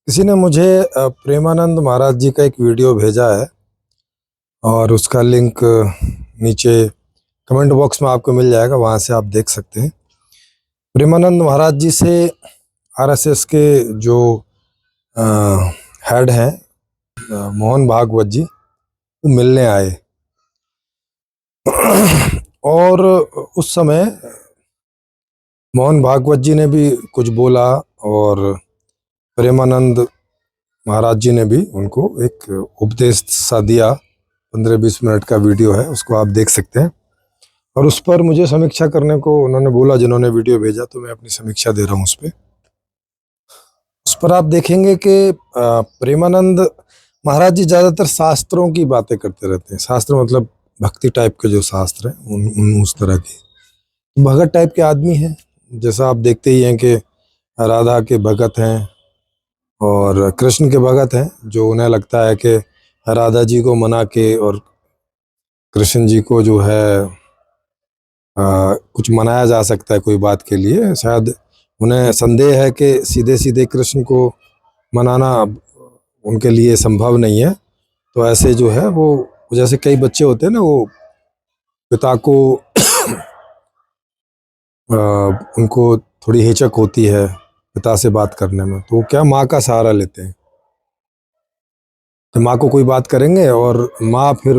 किसी ने मुझे प्रेमानंद महाराज जी का एक वीडियो भेजा है और उसका लिंक नीचे कमेंट बॉक्स में आपको मिल जाएगा, वहाँ से आप देख सकते हैं। प्रेमानंद महाराज जी से आरएसएस के जो हेड हैं मोहन भागवत जी, वो मिलने आए और उस समय मोहन भागवत जी ने भी कुछ बोला और प्रेमानंद महाराज जी ने भी उनको एक उपदेश सा दिया। 15-20 मिनट का वीडियो है, उसको आप देख सकते हैं। और उस पर मुझे समीक्षा करने को उन्होंने बोला, जिन्होंने वीडियो भेजा, तो मैं अपनी समीक्षा दे रहा हूँ उस पर आप देखेंगे कि प्रेमानंद महाराज जी ज़्यादातर शास्त्रों की बातें करते रहते हैं। शास्त्र मतलब भक्ति टाइप के जो शास्त्र हैं, उस तरह के भगत टाइप के आदमी हैं। जैसा आप देखते ही हैं कि राधा के भगत हैं और कृष्ण के भगत हैं, जो उन्हें लगता है कि राधा जी को मना के और कृष्ण जी को जो है कुछ मनाया जा सकता है कोई बात के लिए। शायद उन्हें संदेह है कि सीधे सीधे कृष्ण को मनाना उनके लिए संभव नहीं है। तो ऐसे जो है वो, जैसे कई बच्चे होते हैं ना, वो पिता को उनको थोड़ी हिचक होती है पिता से बात करने में, तो वो क्या माँ का सहारा लेते हैं कि माँ को कोई बात करेंगे और माँ फिर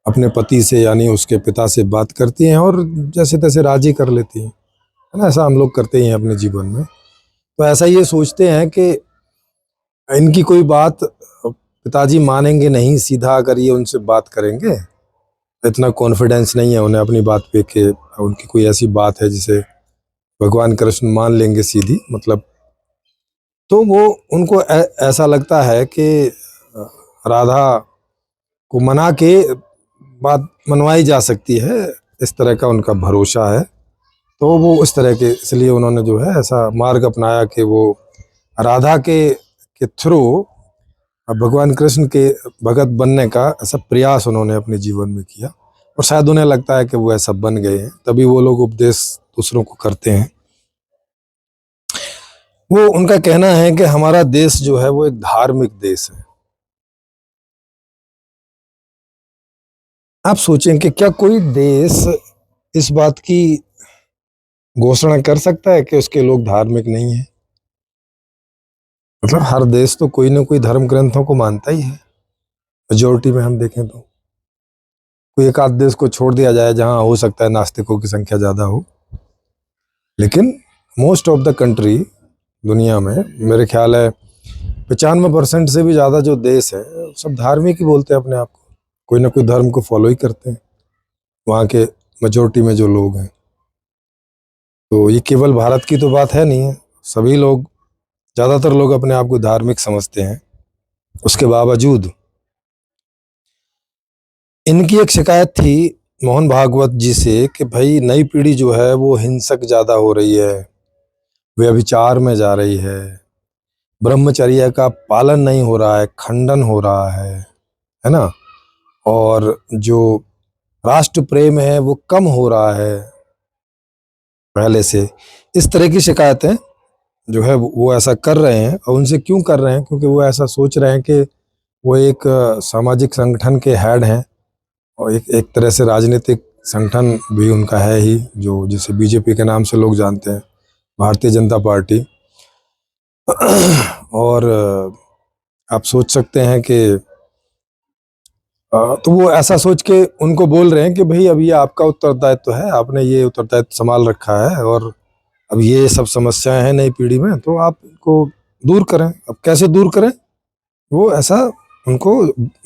अपने पति से यानी उसके पिता से बात करती हैं और जैसे तैसे राजी कर लेती हैं, है ना। ऐसा हम लोग करते ही हैं अपने जीवन में। तो ऐसा ये सोचते हैं कि इनकी कोई बात पिताजी मानेंगे नहीं, सीधा अगर ये उनसे बात करेंगे। इतना कॉन्फिडेंस नहीं है उन्हें अपनी बात पे कि उनकी कोई ऐसी बात है जिसे भगवान कृष्ण मान लेंगे सीधी, मतलब। तो वो उनको ऐसा लगता है कि राधा को मना के बात मनवाई जा सकती है, इस तरह का उनका भरोसा है। तो वो उस तरह के, इसलिए उन्होंने जो है ऐसा मार्ग अपनाया कि वो राधा के थ्रू भगवान कृष्ण के भगत बनने का ऐसा प्रयास उन्होंने अपने जीवन में किया। और शायद उन्हें लगता है कि वो ऐसा बन गए हैं, तभी वो लोग उपदेश दूसरों को करते हैं। वो उनका कहना है कि हमारा देश जो है वो एक धार्मिक देश है। आप सोचें कि क्या कोई देश इस बात की घोषणा कर सकता है कि उसके लोग धार्मिक नहीं है? मतलब हर देश तो कोई ना कोई धर्म ग्रंथों को मानता ही है। मेजोरिटी में हम देखें तो कोई एक आध देश को छोड़ दिया जाए जहां हो सकता है नास्तिकों की संख्या ज्यादा हो, लेकिन मोस्ट ऑफ द कंट्री दुनिया में मेरे ख्याल है 95% से भी ज्यादा जो देश है सब धार्मिक ही बोलते हैं अपने आप को। कोई ना कोई धर्म को फॉलो ही करते हैं वहाँ के मेजोरिटी में जो लोग हैं। तो ये केवल भारत की तो बात है नहीं है, सभी लोग, ज़्यादातर लोग अपने आप को धार्मिक समझते हैं। उसके बावजूद इनकी एक शिकायत थी मोहन भागवत जी से कि भाई नई पीढ़ी जो है वो हिंसक ज़्यादा हो रही है, व्यभिचार में जा रही है, ब्रह्मचर्य का पालन नहीं हो रहा है, खंडन हो रहा है ना। और जो राष्ट्र प्रेम है वो कम हो रहा है पहले से। इस तरह की शिकायतें जो है वो ऐसा कर रहे हैं। और उनसे क्यों कर रहे हैं? क्योंकि वो ऐसा सोच रहे हैं कि वो एक सामाजिक संगठन के हेड हैं और एक तरह से राजनीतिक संगठन भी उनका है ही, जो जिसे बीजेपी के नाम से लोग जानते हैं, भारतीय जनता पार्टी। और आप सोच सकते हैं कि तो वो ऐसा सोच के उनको बोल रहे हैं कि भाई अब ये आपका उत्तरदायित्व है, आपने ये उत्तरदायित्व संभाल रखा है और अब ये सब समस्याएं हैं नई पीढ़ी में, तो आप इनको दूर करें। अब कैसे दूर करें, वो ऐसा उनको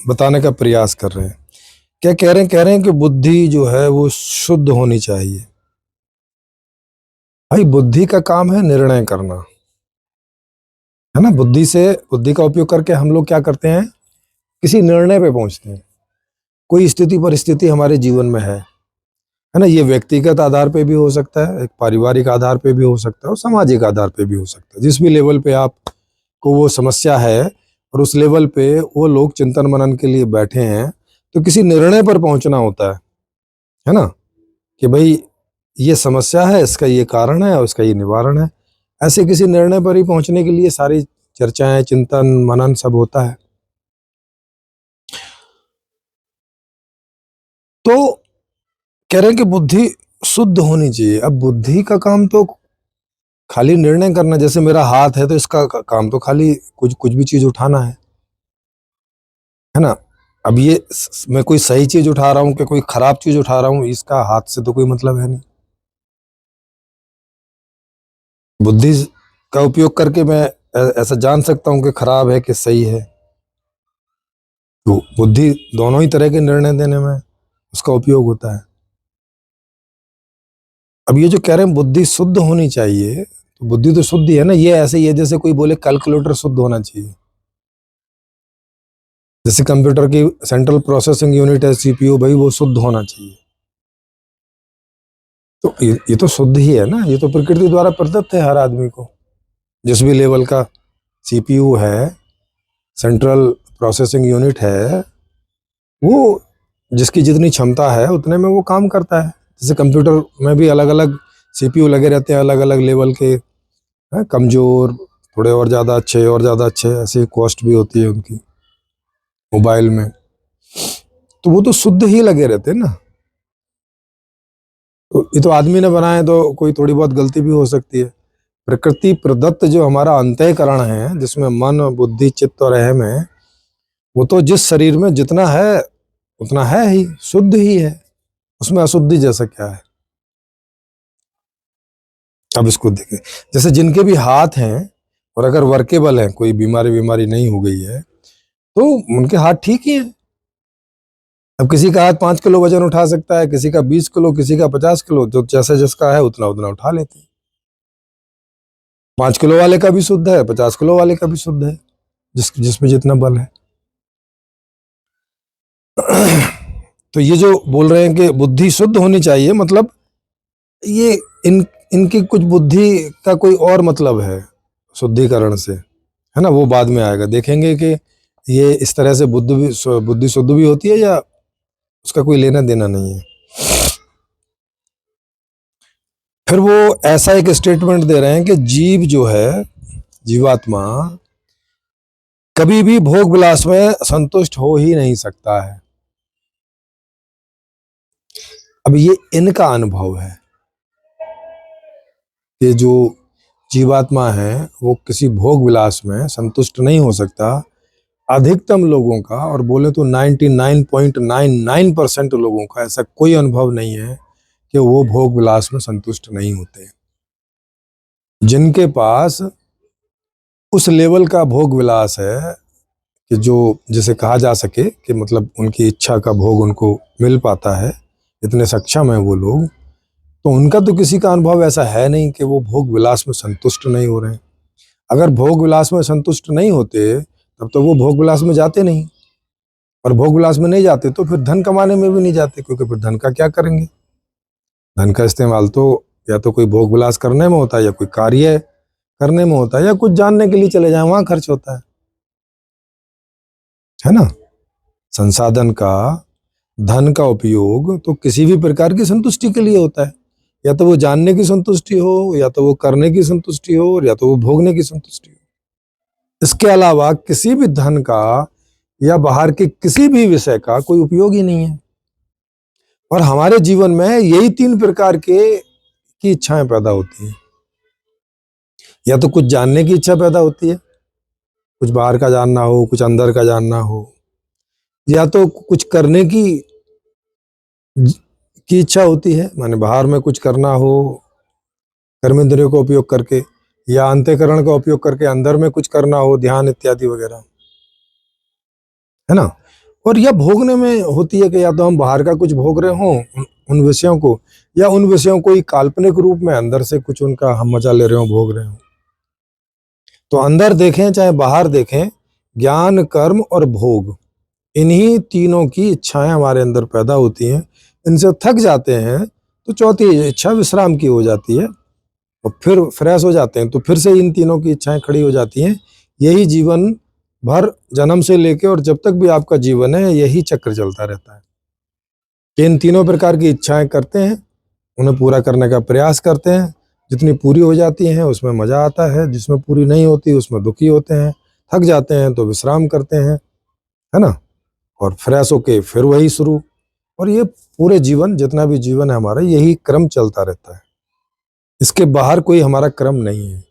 बताने का प्रयास कर रहे हैं। क्या कह रहे हैं? कह रहे हैं कि बुद्धि जो है वो शुद्ध होनी चाहिए। भाई बुद्धि का काम है निर्णय करना, है ना। बुद्धि का उपयोग करके हम लोग क्या करते हैं? किसी निर्णय पे पहुंचते हैं। कोई स्थिति परिस्थिति हमारे जीवन में है ना। ये व्यक्तिगत आधार पे भी हो सकता है, एक पारिवारिक आधार पे भी हो सकता है और सामाजिक आधार पे भी हो सकता है। जिस भी लेवल पे आपको वो समस्या है और उस लेवल पे वो लोग चिंतन मनन के लिए बैठे हैं, तो किसी निर्णय पर पहुंचना होता है ना, कि भाई ये समस्या है, इसका ये कारण है और इसका ये निवारण है। ऐसे किसी निर्णय पर ही पहुंचने के लिए सारी चर्चाएं, चिंतन, मनन सब होता है। तो कह रहे हैं कि बुद्धि शुद्ध होनी चाहिए। अब बुद्धि का काम तो खाली निर्णय करना, जैसे मेरा हाथ है तो इसका काम तो खाली कुछ कुछ भी चीज उठाना है ना। अब ये मैं कोई सही चीज उठा रहा हूं कि कोई खराब चीज उठा रहा हूं, इसका हाथ से तो कोई मतलब है नहीं। बुद्धि का उपयोग करके मैं ऐसा जान सकता हूं कि खराब है कि सही है। तो बुद्धि दोनों ही तरह के निर्णय देने में उसका उपयोग होता है। अब ये जो कह रहे हैं बुद्धि शुद्ध होनी चाहिए, तो बुद्धि तो शुद्ध ही है ना। ये ऐसे ही है जैसे कोई बोले कैलकुलेटर शुद्ध होना चाहिए। जैसे कंप्यूटर की सेंट्रल प्रोसेसिंग यूनिट है सीपीयू, भाई वो शुद्ध होना चाहिए। तो ये तो शुद्ध ही है ना। ये तो प्रकृति द्वारा प्रदत्त है हर आदमी को। जिस भी लेवल का सीपीयू है, सेंट्रल प्रोसेसिंग यूनिट है, वो जिसकी जितनी क्षमता है उतने में वो काम करता है। जैसे कंप्यूटर में भी अलग अलग सीपीयू लगे रहते हैं, अलग अलग लेवल के, कमजोर, थोड़े और ज़्यादा अच्छे, और ज़्यादा अच्छे, ऐसी कॉस्ट भी होती है उनकी मोबाइल में। तो वो तो शुद्ध ही लगे रहते हैं ना। तो ये तो आदमी ने बनाए, तो कोई थोड़ी बहुत गलती भी हो सकती है। प्रकृति प्रदत्त जो हमारा अंतःकरण है, जिसमें मन, बुद्धि, चित्त और अहम है, वो तो जिस शरीर में जितना है उतना है ही, शुद्ध ही है। उसमें अशुद्धि जैसा क्या है। अब इसको देखें, जैसे जिनके भी हाथ हैं और अगर वर्केबल है, कोई बीमारी नहीं हो गई है, तो उनके हाथ ठीक ही है। अब किसी का हाथ 5 किलो वजन उठा सकता है, किसी का 20 किलो, किसी का 50 किलो, जो जैसे जिसका है उतना उतना उठा लेते हैं। 5 किलो वाले का भी शुद्ध है, 50 किलो वाले का भी शुद्ध है, जिसमें जितना बल है। तो ये जो बोल रहे हैं कि बुद्धि शुद्ध होनी चाहिए, मतलब ये इनकी कुछ बुद्धि का कोई और मतलब है शुद्धिकरण से, है ना। वो बाद में आएगा, देखेंगे कि ये इस तरह से बुद्धि शुद्ध भी होती है या उसका कोई लेना देना नहीं है। फिर वो ऐसा एक स्टेटमेंट दे रहे हैं कि जीव जो है, जीवात्मा कभी भी भोग विलास में संतुष्ट हो ही नहीं सकता है। अब ये इनका अनुभव है कि जो जीवात्मा है वो किसी भोग विलास में संतुष्ट नहीं हो सकता। अधिकतम लोगों का, और बोले तो 99.99% लोगों का ऐसा कोई अनुभव नहीं है कि वो भोग विलास में संतुष्ट नहीं होते। जिनके पास उस लेवल का भोग विलास है कि जो जिसे कहा जा सके कि मतलब उनकी इच्छा का भोग उनको मिल पाता है, इतने सक्षम है वो लोग, तो उनका तो किसी का अनुभव ऐसा है नहीं कि वो भोग विलास में संतुष्ट नहीं हो रहे हैं। अगर भोग विलास में संतुष्ट नहीं होते तब तो वो भोग विलास में जाते नहीं, और भोग विलास में नहीं जाते तो फिर धन कमाने में भी नहीं जाते, क्योंकि फिर धन का क्या करेंगे। धन का इस्तेमाल तो या तो कोई भोग विलास करने में होता है, या कोई कार्य करने में होता है, या कुछ जानने के लिए चले जाए वहां खर्च होता है ना। संसाधन का, धन का उपयोग तो किसी भी प्रकार की संतुष्टि के लिए होता है। या तो वो जानने की संतुष्टि हो, या तो वो करने की संतुष्टि हो, या तो वो भोगने की संतुष्टि हो। इसके अलावा किसी भी धन का या बाहर के किसी भी विषय का कोई उपयोग ही नहीं है। और हमारे जीवन में यही 3 प्रकार की इच्छाएं पैदा होती हैं। या तो कुछ जानने की इच्छा पैदा होती है, कुछ बाहर का जानना हो, कुछ अंदर का जानना हो, या तो कुछ करने की इच्छा होती है, माने बाहर में कुछ करना हो कर्मेंद्रियों का उपयोग करके, या अंतःकरण का उपयोग करके अंदर में कुछ करना हो, ध्यान इत्यादि वगैरह, है ना। और यह भोगने में होती है कि या तो हम बाहर का कुछ भोग रहे हों उन विषयों को, या उन विषयों को ही काल्पनिक रूप में अंदर से कुछ उनका हम मजा ले रहे हो, भोग रहे हो। तो अंदर देखें चाहे बाहर देखें, ज्ञान, कर्म और भोग, इन्हीं तीनों की इच्छाएं हमारे अंदर पैदा होती हैं। इनसे थक जाते हैं तो चौथी इच्छा विश्राम की हो जाती है, और फिर फ्रेश हो जाते हैं तो फिर से इन तीनों की इच्छाएं खड़ी हो जाती हैं। यही जीवन भर, जन्म से लेके और जब तक भी आपका जीवन है, यही चक्र चलता रहता है कि इन तीनों प्रकार की इच्छाएं करते हैं, उन्हें पूरा करने का प्रयास करते हैं। जितनी पूरी हो जाती हैं उसमें मजा आता है, जिसमें पूरी नहीं होती उसमें दुखी होते हैं, थक जाते हैं तो विश्राम करते हैं, है ना, और फ्रेश होके फिर वही शुरू। और ये पूरे जीवन, जितना भी जीवन है हमारा, यही क्रम चलता रहता है। इसके बाहर कोई हमारा क्रम नहीं है।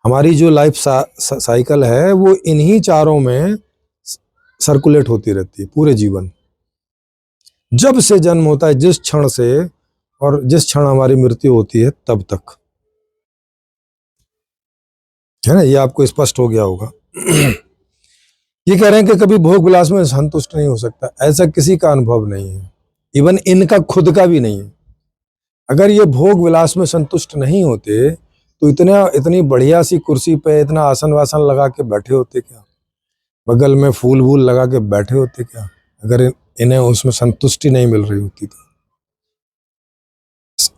हमारी जो लाइफ साइकिल है वो इन्हीं चारों में सर्कुलेट होती रहती है पूरे जीवन। जब से जन्म होता है, जिस क्षण से, और जिस क्षण हमारी मृत्यु होती है तब तक, है ना, ये आपको स्पष्ट हो गया होगा। ये कह रहे हैं कि कभी भोग विलास में संतुष्ट नहीं हो सकता, ऐसा किसी का अनुभव नहीं है, इवन इनका खुद का भी नहीं है। अगर ये भोग विलास में संतुष्ट नहीं होते तो इतनी बढ़िया सी कुर्सी पे इतना आसन वासन लगा के बैठे होते क्या, बगल में फूल वूल लगा के बैठे होते क्या, अगर इन्हें उसमें संतुष्टि नहीं मिल रही होती तो।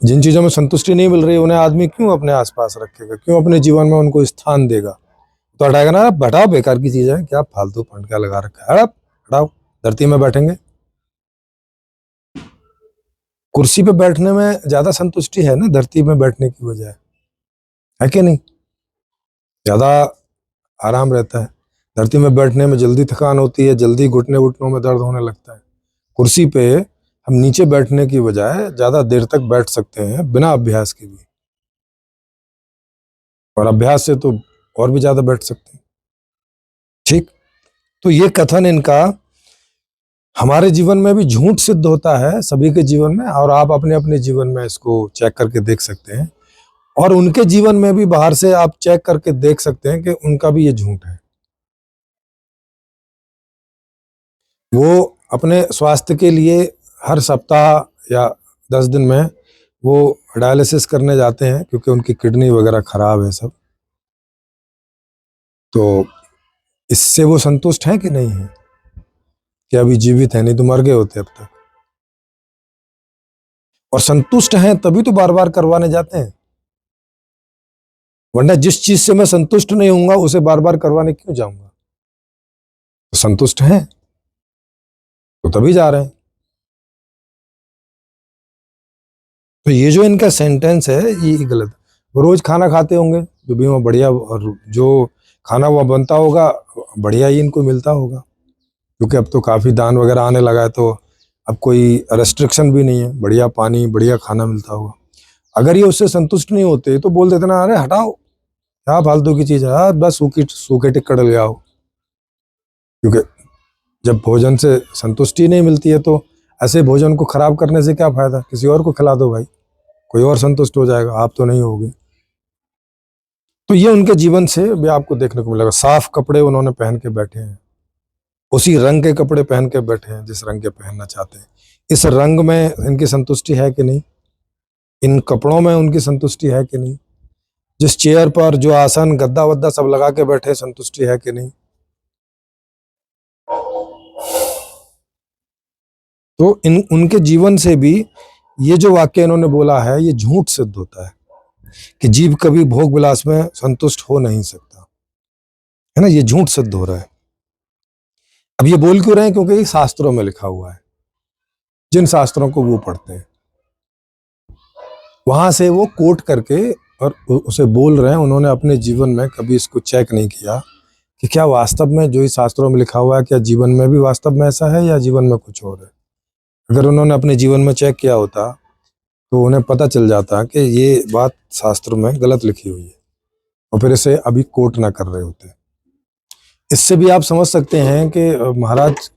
जिन चीजों में संतुष्टि नहीं मिल रही उन्हें आदमी क्यों अपने आसपास रखेगा, क्यों अपने जीवन में उनको स्थान देगा? तो हटाएगा ना, हटाओ, बेकार की चीज है, क्या फालतू फंड क्या लगा रखा है, हटाओ, धरती में बैठेंगे। कुर्सी पे बैठने में ज्यादा संतुष्टि है ना धरती में बैठने की बजाय, है कि नहीं? ज्यादा आराम रहता है। धरती में बैठने में जल्दी थकान होती है, जल्दी घुटने घुटनों में दर्द होने लगता है। कुर्सी पे हम नीचे बैठने की बजाय ज्यादा देर तक बैठ सकते हैं बिना अभ्यास के भी, और अभ्यास से तो और भी ज्यादा बैठ सकते हैं। ठीक, तो ये कथन इनका हमारे जीवन में भी झूठ सिद्ध होता है, सभी के जीवन में, और आप अपने अपने जीवन में इसको चेक करके देख सकते हैं, और उनके जीवन में भी बाहर से आप चेक करके देख सकते हैं कि उनका भी ये झूठ है। वो अपने स्वास्थ्य के लिए हर सप्ताह या 10 दिन में वो डायलिसिस करने जाते हैं क्योंकि उनकी किडनी वगैरह खराब है सब। तो इससे वो संतुष्ट हैं कि नहीं है कि अभी जीवित है, नहीं तो मर गए होते अब तक। और संतुष्ट हैं तभी तो बार बार करवाने जाते हैं, वरना जिस चीज से मैं संतुष्ट नहीं होऊंगा उसे बार बार करवाने क्यों जाऊंगा? तो संतुष्ट हैं तो तभी जा रहे हैं। तो ये जो इनका सेंटेंस है ये गलत। वो रोज खाना खाते होंगे जो भी वहाँ बढ़िया, और जो खाना वहाँ बनता होगा बढ़िया ही इनको मिलता होगा, क्योंकि अब तो काफी दान वगैरह आने लगा है, तो अब कोई रेस्ट्रिक्शन भी नहीं है, बढ़िया पानी बढ़िया खाना मिलता होगा। अगर ये उससे संतुष्ट नहीं होते तो बोल देते ना, अरे हटाओ, क्या फालतू की चीज है, बस सूखे टिक्कड़ ले आओ। क्योंकि जब भोजन से संतुष्टि नहीं मिलती है तो ऐसे भोजन को खराब करने से क्या फायदा, किसी और को खिला दो भाई, कोई और संतुष्ट हो जाएगा, आप तो नहीं होगे। तो ये उनके जीवन से भी आपको देखने को मिलेगा। साफ कपड़े उन्होंने पहन के बैठे हैं, उसी रंग के कपड़े पहन के बैठे हैं जिस रंग के पहनना चाहते हैं। इस रंग में इनकी संतुष्टि है कि नहीं, इन कपड़ों में उनकी संतुष्टि है कि नहीं, जिस चेयर पर जो आसन गद्दा वद्दा सब लगा के बैठे संतुष्टि है कि नहीं। तो इन उनके जीवन से भी ये जो वाक्य इन्होंने बोला है ये झूठ सिद्ध होता है कि जीव कभी भोग विलास में संतुष्ट हो नहीं सकता, है ना, ये झूठ सिद्ध हो रहा है। अब ये बोल क्यों रहे हैं? क्योंकि ये शास्त्रों में लिखा हुआ है, जिन शास्त्रों को वो पढ़ते हैं वहां से वो कोट करके और उसे बोल रहे हैं। उन्होंने अपने जीवन में कभी इसको चेक नहीं किया कि क्या वास्तव में जो इस शास्त्रों में लिखा हुआ है क्या जीवन में भी वास्तव में ऐसा है या जीवन में कुछ और है। अगर उन्होंने अपने जीवन में चेक किया होता तो उन्हें पता चल जाता कि ये बात शास्त्र में गलत लिखी हुई है, और फिर इसे अभी कोट ना कर रहे होते। इससे भी आप समझ सकते हैं कि महाराज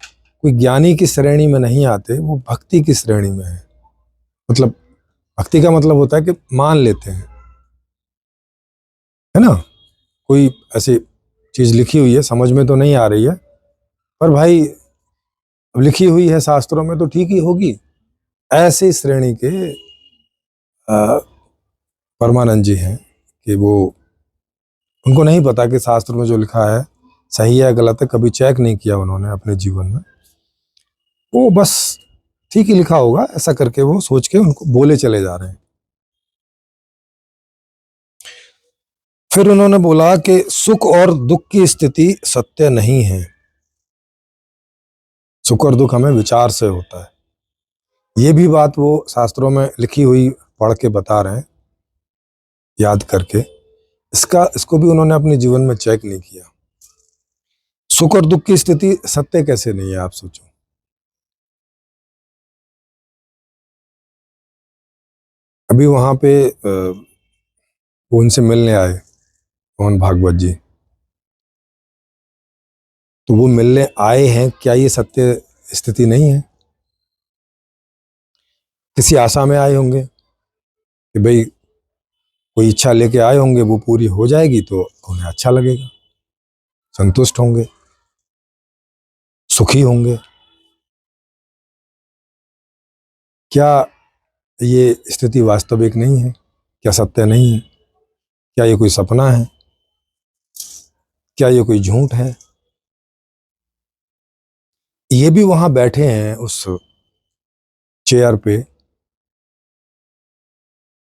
कोई ज्ञानी की श्रेणी में नहीं आते, वो भक्ति की श्रेणी में है। मतलब भक्ति का मतलब होता है कि मान लेते हैं, है ना, कोई ऐसी चीज लिखी हुई है, समझ में तो नहीं आ रही है, पर भाई अब लिखी हुई है शास्त्रों में तो ठीक ही होगी। ऐसी श्रेणी के परमानंद जी हैं कि वो, उनको नहीं पता कि शास्त्र में जो लिखा है सही है गलत है, कभी चेक नहीं किया उन्होंने अपने जीवन में, वो बस ठीक ही लिखा होगा ऐसा करके वो सोच के उनको बोले चले जा रहे हैं। फिर उन्होंने बोला कि सुख और दुख की स्थिति सत्य नहीं है, सुख और दुख हमें विचार से होता है। ये भी बात वो शास्त्रों में लिखी हुई पढ़ के बता रहे हैं याद करके, इसको भी उन्होंने अपने जीवन में चेक नहीं किया। सुख और दुख की स्थिति सत्य कैसे नहीं है, आप सोचो। अभी वहां पे वो उनसे मिलने आए मोहन भागवत जी, तो वो मिलने आए हैं, क्या ये सत्य स्थिति नहीं है? किसी आशा में आए होंगे कि भाई कोई इच्छा लेके आए होंगे, वो पूरी हो जाएगी तो उन्हें अच्छा लगेगा, संतुष्ट होंगे, सुखी होंगे। क्या ये स्थिति वास्तविक नहीं है? क्या सत्य नहीं है? क्या ये कोई सपना है? क्या ये कोई झूठ है? ये भी वहां बैठे हैं उस चेयर पे,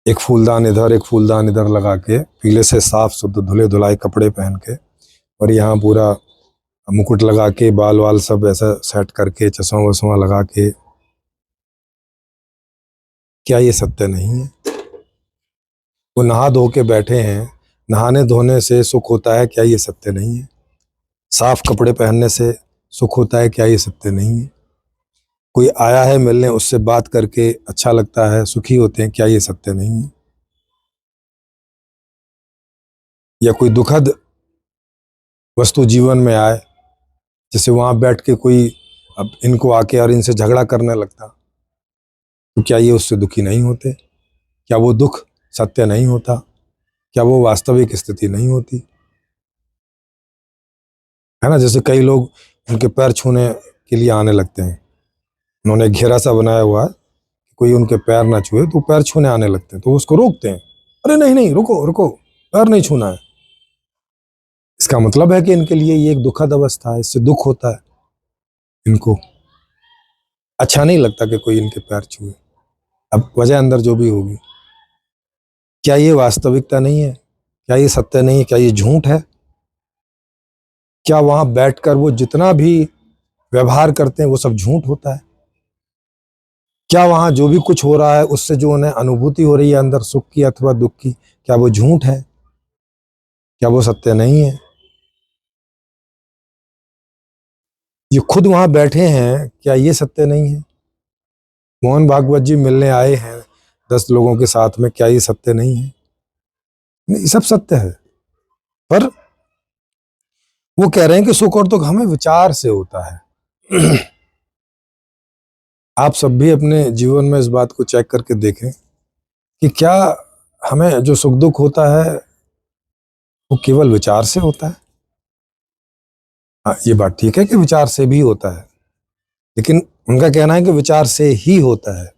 एक फूलदान इधर एक फूलदान इधर लगा के, पीले से साफ शुद्ध धुले धुलाए कपड़े पहन के, और यहाँ पूरा मुकुट लगा के, बाल वाल सब ऐसा सेट करके, चश्मा वश्मा लगा के। क्या ये सत्य नहीं है? वो नहा धो के बैठे हैं, नहाने धोने से सुख होता है, क्या ये सत्य नहीं है? साफ कपड़े पहनने से सुख होता है, क्या ये सत्य नहीं है? कोई आया है मिलने, उससे बात करके अच्छा लगता है, सुखी होते हैं, क्या ये सत्य नहीं है? या कोई दुखद वस्तु जीवन में आए, जैसे वहां बैठ के कोई अब इनको आके और इनसे झगड़ा करने लगता, तो क्या ये उससे दुखी नहीं होते? क्या वो दुख सत्य नहीं होता? क्या वो वास्तविक स्थिति नहीं होती? है ना, जैसे कई लोग उनके पैर छूने के लिए आने लगते हैं, उन्होंने एक घेरा सा बनाया हुआ है, कोई उनके पैर ना छुए, तो पैर छूने आने लगते हैं, तो उसको रोकते हैं, अरे नहीं नहीं, रुको रुको, पैर नहीं छूना है। इसका मतलब है कि इनके लिए ये एक दुखद अवस्था है, इससे दुख होता है, इनको अच्छा नहीं लगता कि कोई इनके पैर छुए। अब वजह अंदर जो भी होगी, क्या ये वास्तविकता नहीं है? क्या ये सत्य नहीं है? क्या ये झूठ है? क्या वहां बैठकर वो जितना भी व्यवहार करते हैं वो सब झूठ होता है? क्या वहां जो भी कुछ हो रहा है उससे जो उन्हें अनुभूति हो रही है अंदर, सुख की अथवा दुख की, क्या वो झूठ है? क्या वो सत्य नहीं है? ये खुद वहां बैठे हैं, क्या ये सत्य नहीं है? मोहन भागवत जी मिलने आए हैं 10 लोगों के साथ में, क्या ये सत्य नहीं है? नहीं, सब सत्य है। पर वो कह रहे हैं कि सुख और दुख हमें विचार से होता है। आप सब भी अपने जीवन में इस बात को चेक करके देखें कि क्या हमें जो सुख दुख होता है वो केवल विचार से होता है। हाँ, ये बात ठीक है कि विचार से भी होता है, लेकिन उनका कहना है कि विचार से ही होता है।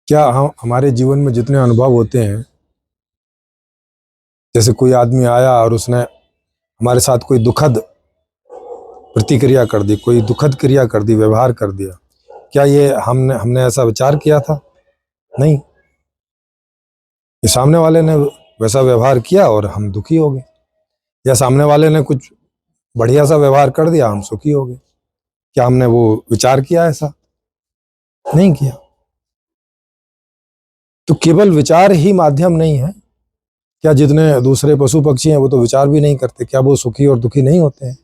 क्या हम हमारे जीवन में जितने अनुभव होते हैं, जैसे कोई आदमी आया और उसने हमारे साथ कोई दुखद प्रतिक्रिया कर दी, कोई दुखद क्रिया कर दी, व्यवहार कर दिया, क्या ये हमने हमने ऐसा विचार किया था? नहीं, ये सामने वाले ने वैसा व्यवहार किया और हम दुखी हो गए, या सामने वाले ने कुछ बढ़िया सा व्यवहार कर दिया, हम सुखी हो गए। क्या हमने वो विचार किया? ऐसा नहीं किया। तो केवल विचार ही माध्यम नहीं है। क्या जितने दूसरे पशु पक्षी हैं वो तो विचार भी नहीं करते, क्या वो सुखी और दुखी नहीं होते हैं?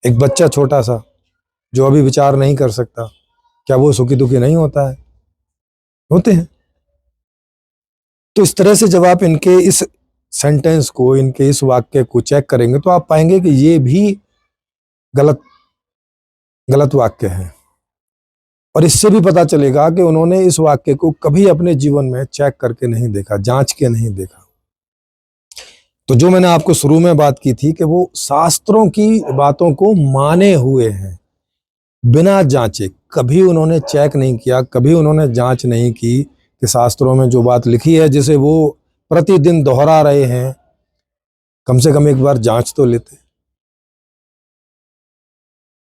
एक बच्चा छोटा सा जो अभी विचार नहीं कर सकता, क्या वो सुखी दुखी नहीं होता है? होते हैं। तो इस तरह से जब आप इनके इस सेंटेंस को, इनके इस वाक्य को चेक करेंगे तो आप पाएंगे कि ये भी गलत गलत वाक्य है। और इससे भी पता चलेगा कि उन्होंने इस वाक्य को कभी अपने जीवन में चेक करके नहीं देखा, जांच के नहीं देखा। तो जो मैंने आपको शुरू में बात की थी कि वो शास्त्रों की बातों को माने हुए हैं, बिना जांचे। कभी उन्होंने चेक नहीं किया, कभी उन्होंने जांच नहीं की कि शास्त्रों में जो बात लिखी है, जिसे वो प्रतिदिन दोहरा रहे हैं, कम से कम एक बार जांच तो लेते।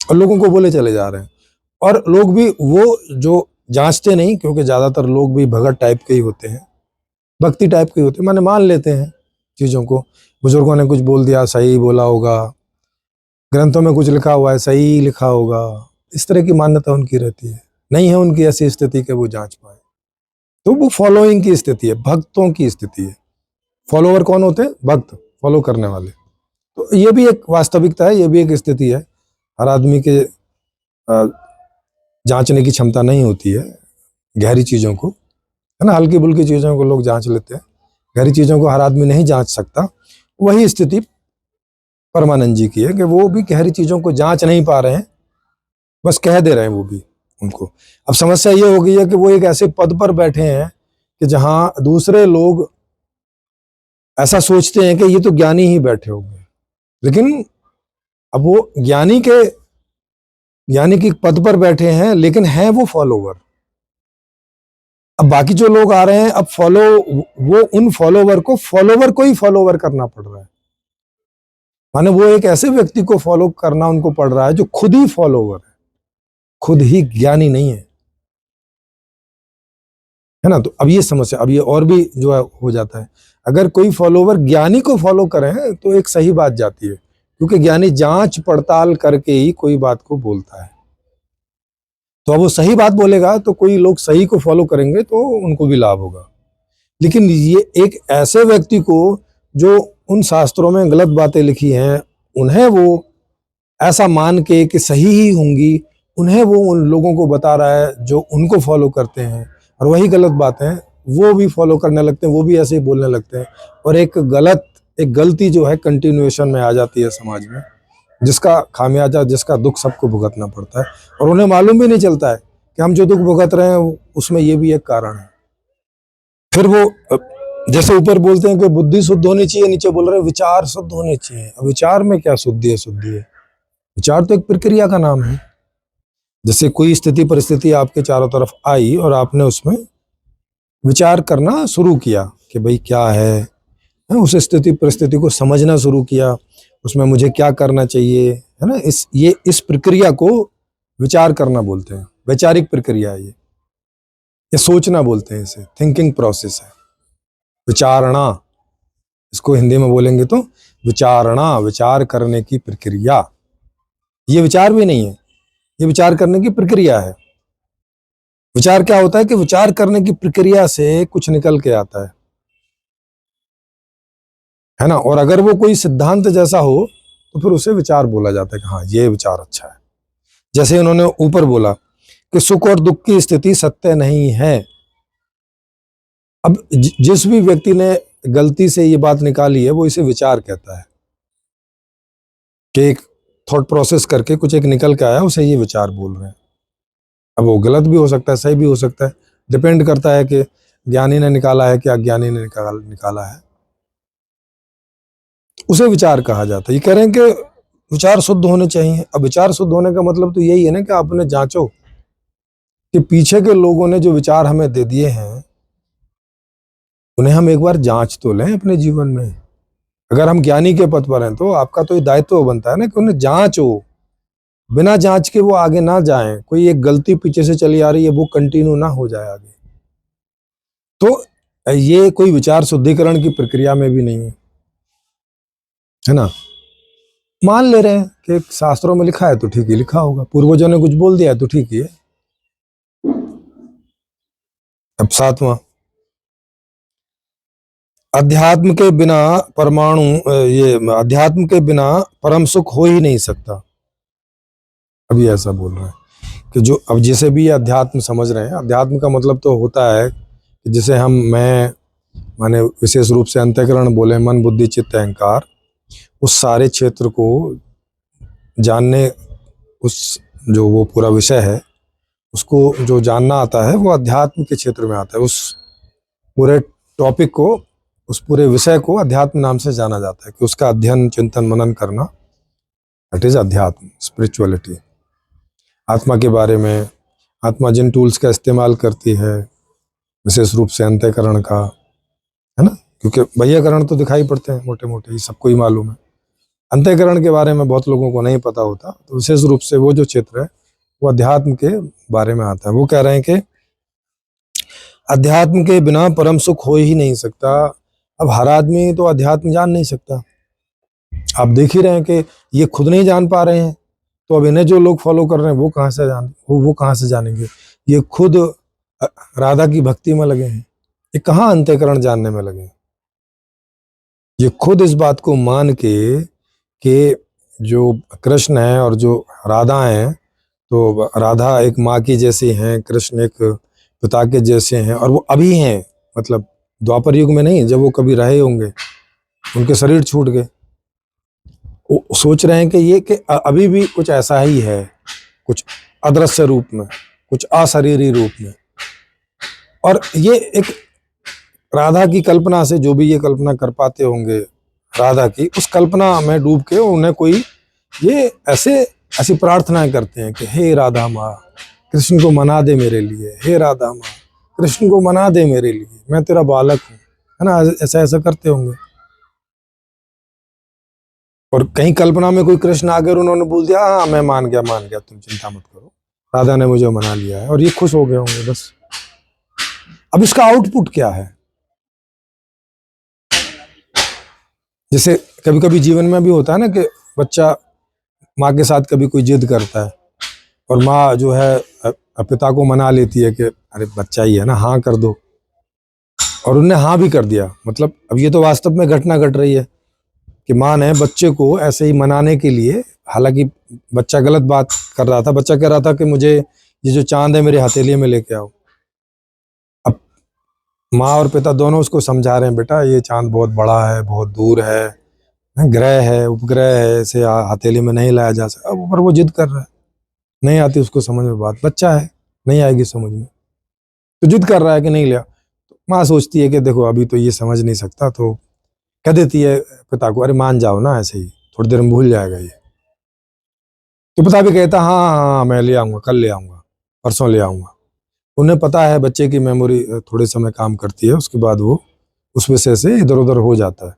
और लोगों को बोले चले जा रहे हैं, और लोग भी वो जो जांचते नहीं, क्योंकि ज्यादातर लोग भी भगत टाइप के ही होते हैं, भक्ति टाइप के होते हैं, माने मान लेते हैं चीजों को। बुजुर्गों ने कुछ बोल दिया, सही बोला होगा, ग्रंथों में कुछ लिखा हुआ है, सही लिखा होगा, इस तरह की मान्यता उनकी रहती है। नहीं है उनकी ऐसी स्थिति कि वो जांच पाए। तो वो फॉलोइंग की स्थिति है, भक्तों की स्थिति है। फॉलोवर कौन होते हैं? भक्त, फॉलो करने वाले। तो ये भी एक वास्तविकता है, ये भी एक स्थिति है। हर आदमी के जांचने की क्षमता नहीं होती है गहरी चीजों को, है ना। हल्की बुल्की चीजों को लोग जांच लेते हैं, गहरी चीजों को हर आदमी नहीं जांच सकता। वही स्थिति परमानंद जी की है कि वो भी गहरी चीजों को जांच नहीं पा रहे हैं, बस कह दे रहे हैं वो भी उनको। अब समस्या ये हो गई है कि वो एक ऐसे पद पर बैठे हैं कि जहां दूसरे लोग ऐसा सोचते हैं कि ये तो ज्ञानी ही बैठे होंगे, लेकिन अब वो ज्ञानी की पद पर बैठे हैं, लेकिन हैं वो फॉलोवर। अब बाकी जो लोग आ रहे हैं, अब वो उन फॉलोवर को ही फॉलोवर करना पड़ रहा है। माने वो एक ऐसे व्यक्ति को फॉलो करना उनको पड़ रहा है जो खुद ही फॉलोवर है, खुद ही ज्ञानी नहीं है ना। तो अब ये समस्या, अब ये और भी जो है हो जाता है। अगर कोई फॉलोवर ज्ञानी को फॉलो करें तो एक सही बात जाती है, क्योंकि ज्ञानी जांच पड़ताल करके ही कोई बात को बोलता है। तो अब वो सही बात बोलेगा तो कोई लोग सही को फॉलो करेंगे तो उनको भी लाभ होगा। लेकिन ये एक ऐसे व्यक्ति को जो उन शास्त्रों में गलत बातें लिखी हैं, उन्हें वो ऐसा मान के कि सही ही होंगी, उन्हें वो उन लोगों को बता रहा है जो उनको फॉलो करते हैं, और वही गलत बातें वो भी फॉलो करने लगते हैं, वो भी ऐसे ही बोलने लगते हैं। और एक गलती जो है कंटिन्यूएशन में आ जाती है समाज में, जिसका खामियाजा, जिसका दुख सबको भुगतना पड़ता है, और उन्हें मालूम भी नहीं चलता है कि हम जो दुख भुगत रहे हैं उसमें ये भी एक कारण है। फिर वो जैसे ऊपर बोलते हैं कि बुद्धि शुद्ध होनी चाहिए, नीचे बोल रहे हैं विचार शुद्ध होने चाहिए। अब विचार में क्या शुद्धि है? विचार तो एक प्रक्रिया का नाम है। जैसे कोई स्थिति परिस्थिति आपके चारों तरफ आई और आपने उसमें विचार करना शुरू किया कि भाई क्या है, उस स्थिति परिस्थिति को समझना शुरू किया, उसमें मुझे क्या करना चाहिए, है ना। इस प्रक्रिया को विचार करना बोलते हैं, वैचारिक प्रक्रिया है ये सोचना बोलते हैं, इसे थिंकिंग प्रोसेस है, विचारणा। इसको हिंदी में बोलेंगे तो विचारणा, विचार करने की प्रक्रिया। ये विचार भी नहीं है, ये विचार करने की प्रक्रिया है। विचार क्या होता है कि विचार करने की प्रक्रिया से कुछ निकल के आता है ना। और अगर वो कोई सिद्धांत जैसा हो तो फिर उसे विचार बोला जाता है कि हाँ ये विचार अच्छा है। जैसे उन्होंने ऊपर बोला कि सुख और दुख की स्थिति सत्य नहीं है। अब जिस भी व्यक्ति ने गलती से ये बात निकाली है वो इसे विचार कहता है कि एक थॉट प्रोसेस करके कुछ एक निकल के आया, उसे ये विचार बोल रहे हैं। अब वो गलत भी हो सकता है, सही भी हो सकता है, डिपेंड करता है कि ज्ञानी ने निकाला है कि अज्ञानी ने निकाला है, उसे विचार कहा जाता है। ये कह रहे हैं कि विचार शुद्ध होने चाहिए। अब विचार शुद्ध होने का मतलब तो यही है ना कि आपने जांचो कि पीछे के लोगों ने जो विचार हमें दे दिए हैं उन्हें हम एक बार जांच तो लें अपने जीवन में। अगर हम ज्ञानी के पद पर हैं तो आपका तो ये दायित्व बनता है ना कि उन्हें जांचो, बिना जांच के वो आगे ना जाएं। कोई एक गलती पीछे से चली आ रही है वो कंटिन्यू ना हो जाए आगे। तो ये कोई विचार शुद्धिकरण की प्रक्रिया में भी नहीं है ना। मान ले रहे हैं कि शास्त्रों में लिखा है तो ठीक ही लिखा होगा, पूर्वजों ने कुछ बोल दिया है तो ठीक ही है। अब 7वां, अध्यात्म के बिना अध्यात्म के बिना परम सुख हो ही नहीं सकता। अभी ऐसा बोल रहा है कि जो अब जैसे भी अध्यात्म समझ रहे हैं, अध्यात्म का मतलब तो होता है कि जिसे मैं माने विशेष रूप से अंतःकरण बोले, मन बुद्धि चित्त अहंकार, उस सारे क्षेत्र को जानने, उस जो वो पूरा विषय है उसको जो जानना आता है वो अध्यात्म के क्षेत्र में आता है। उस पूरे टॉपिक को, उस पूरे विषय को अध्यात्म नाम से जाना जाता है कि उसका अध्ययन चिंतन मनन करना, दैट इज अध्यात्म, स्पिरिचुअलिटी। आत्मा के बारे में, आत्मा जिन टूल्स का इस्तेमाल करती है विशेष रूप से अंतःकरण का, है ना, क्योंकि बाह्यकरण तो दिखाई पड़ते हैं मोटे मोटे, ही सबको ही मालूम है। अंतःकरण के बारे में बहुत लोगों को नहीं पता होता, तो विशेष रूप से वो जो क्षेत्र है वो अध्यात्म के बारे में आता है। वो कह रहे हैं कि अध्यात्म के बिना परम सुख हो ही नहीं सकता। अब हर आदमी तो अध्यात्म जान नहीं सकता। आप देख ही रहे हैं कि ये खुद नहीं जान पा रहे हैं, तो अब इन्हें जो लोग फॉलो कर रहे हैं वो कहाँ से जानेंगे। ये खुद राधा की भक्ति में लगे हैं, ये कहाँ अंतःकरण जानने में लगे हैं। ये खुद इस बात को मान के कि जो कृष्ण है और जो राधा है, तो राधा एक माँ की जैसी हैं, कृष्ण एक पिता के जैसे हैं, और वो अभी हैं, मतलब द्वापर युग में नहीं, जब वो कभी रहे होंगे, उनके शरीर छूट गए, वो सोच रहे हैं कि ये कि अभी भी कुछ ऐसा ही है, कुछ अदृश्य रूप में, कुछ अशरीरी रूप में। और ये एक राधा की कल्पना से, जो भी ये कल्पना कर पाते होंगे राधा की, उस कल्पना में डूब के उन्हें कोई ये ऐसी प्रार्थनाएं करते हैं कि हे राधा माँ, कृष्ण को मना दे मेरे लिए, हे राधा माँ, कृष्ण को मना दे मेरे लिए, मैं तेरा बालक हूँ, है ना, ऐसा ऐसा करते होंगे। और कहीं कल्पना में कोई कृष्ण आ गए, उन्होंने बोल दिया हाँ मैं मान गया, तुम चिंता मत करो, राधा ने मुझे मना लिया है, और ये खुश हो गए होंगे बस। अब इसका आउटपुट क्या है? जैसे कभी कभी जीवन में भी होता है ना कि बच्चा माँ के साथ कभी कोई जिद करता है, और माँ जो है पिता को मना लेती है कि अरे बच्चा ही है ना, हाँ कर दो, और उनने हाँ भी कर दिया। मतलब अब ये तो वास्तव में घटना घट रही है कि माँ ने बच्चे को ऐसे ही मनाने के लिए, हालांकि बच्चा गलत बात कर रहा था, बच्चा कह रहा था कि मुझे ये जो चांद है मेरे हथेली में लेके आओ। अब माँ और पिता दोनों उसको समझा रहे हैं, बेटा ये चांद बहुत बड़ा है, बहुत दूर है, ग्रह है, उपग्रह है, इसे हथेली में नहीं लाया जा सकता। अब पर वो जिद कर रहा है, नहीं आती उसको समझ में बात, बच्चा है, नहीं आएगी समझ में, तो जिद कर रहा है कि नहीं लिया। तो माँ सोचती है कि देखो अभी तो ये समझ नहीं सकता, तो कह देती है पिता को, अरे मान जाओ ना, ऐसे ही थोड़ी देर में भूल जाएगा ये। तो पिता भी कहता हाँ हाँ हाँ, मैं ले आऊंगा, कल ले आऊंगा, परसों ले आऊंगा। उन्हें पता है बच्चे की मेमोरी थोड़े समय काम करती है, उसके बाद वो उस विषय से इधर उधर हो जाता है।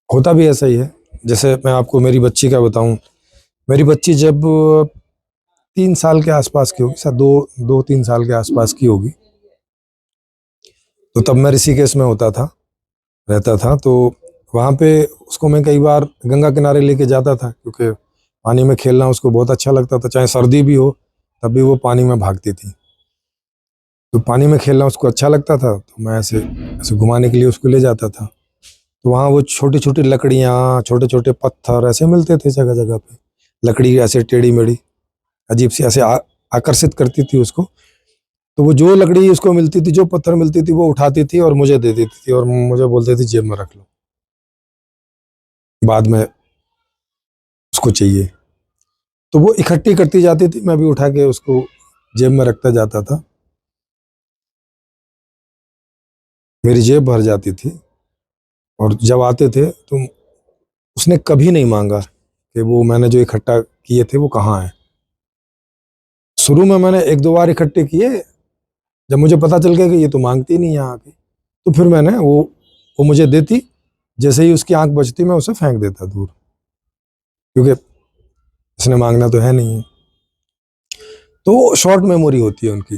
होता भी ऐसा ही है। जैसे मैं आपको मेरी बच्ची का बताऊं, मेरी बच्ची जब 3 साल के आसपास की होगी, शायद 2-3 साल के आसपास की होगी, तो तब मैं ऋषिकेश में रहता था। तो वहाँ पे उसको मैं कई बार गंगा किनारे लेके जाता था, क्योंकि पानी में खेलना उसको बहुत अच्छा लगता था, चाहे सर्दी भी हो तब भी वो पानी में भागती थी। तो पानी में खेलना उसको अच्छा लगता था, तो मैं ऐसे ऐसे घुमाने के लिए उसको ले जाता था। तो वहाँ वो छोटी छोटी लकड़ियाँ, छोटे छोटे पत्थर ऐसे मिलते थे जगह जगह पे, लकड़ी ऐसे टेढ़ी मेढ़ी अजीब सी ऐसे आकर्षित करती थी उसको। तो वो जो लकड़ी उसको मिलती थी, जो पत्थर मिलती थी, वो उठाती थी और मुझे दे देती थी, और मुझे बोलती थी जेब में रख लो, बाद में उसको चाहिए। तो वो इकट्ठी करती जाती थी, मैं भी उठा के उसको जेब में रखता जाता था, मेरी जेब भर जाती थी। और जब आते थे तो उसने कभी नहीं मांगा कि वो मैंने जो इकट्ठा किए थे वो कहाँ है। शुरू में मैंने 1-2 बार इकट्ठे किए, जब मुझे पता चल गया कि ये तो मांगती नहीं यहाँ आके, तो फिर मैंने वो मुझे देती, जैसे ही उसकी आंख बचती मैं उसे फेंक देता दूर, क्योंकि इसने मांगना तो है नहीं है। तो शॉर्ट मेमोरी होती है उनकी।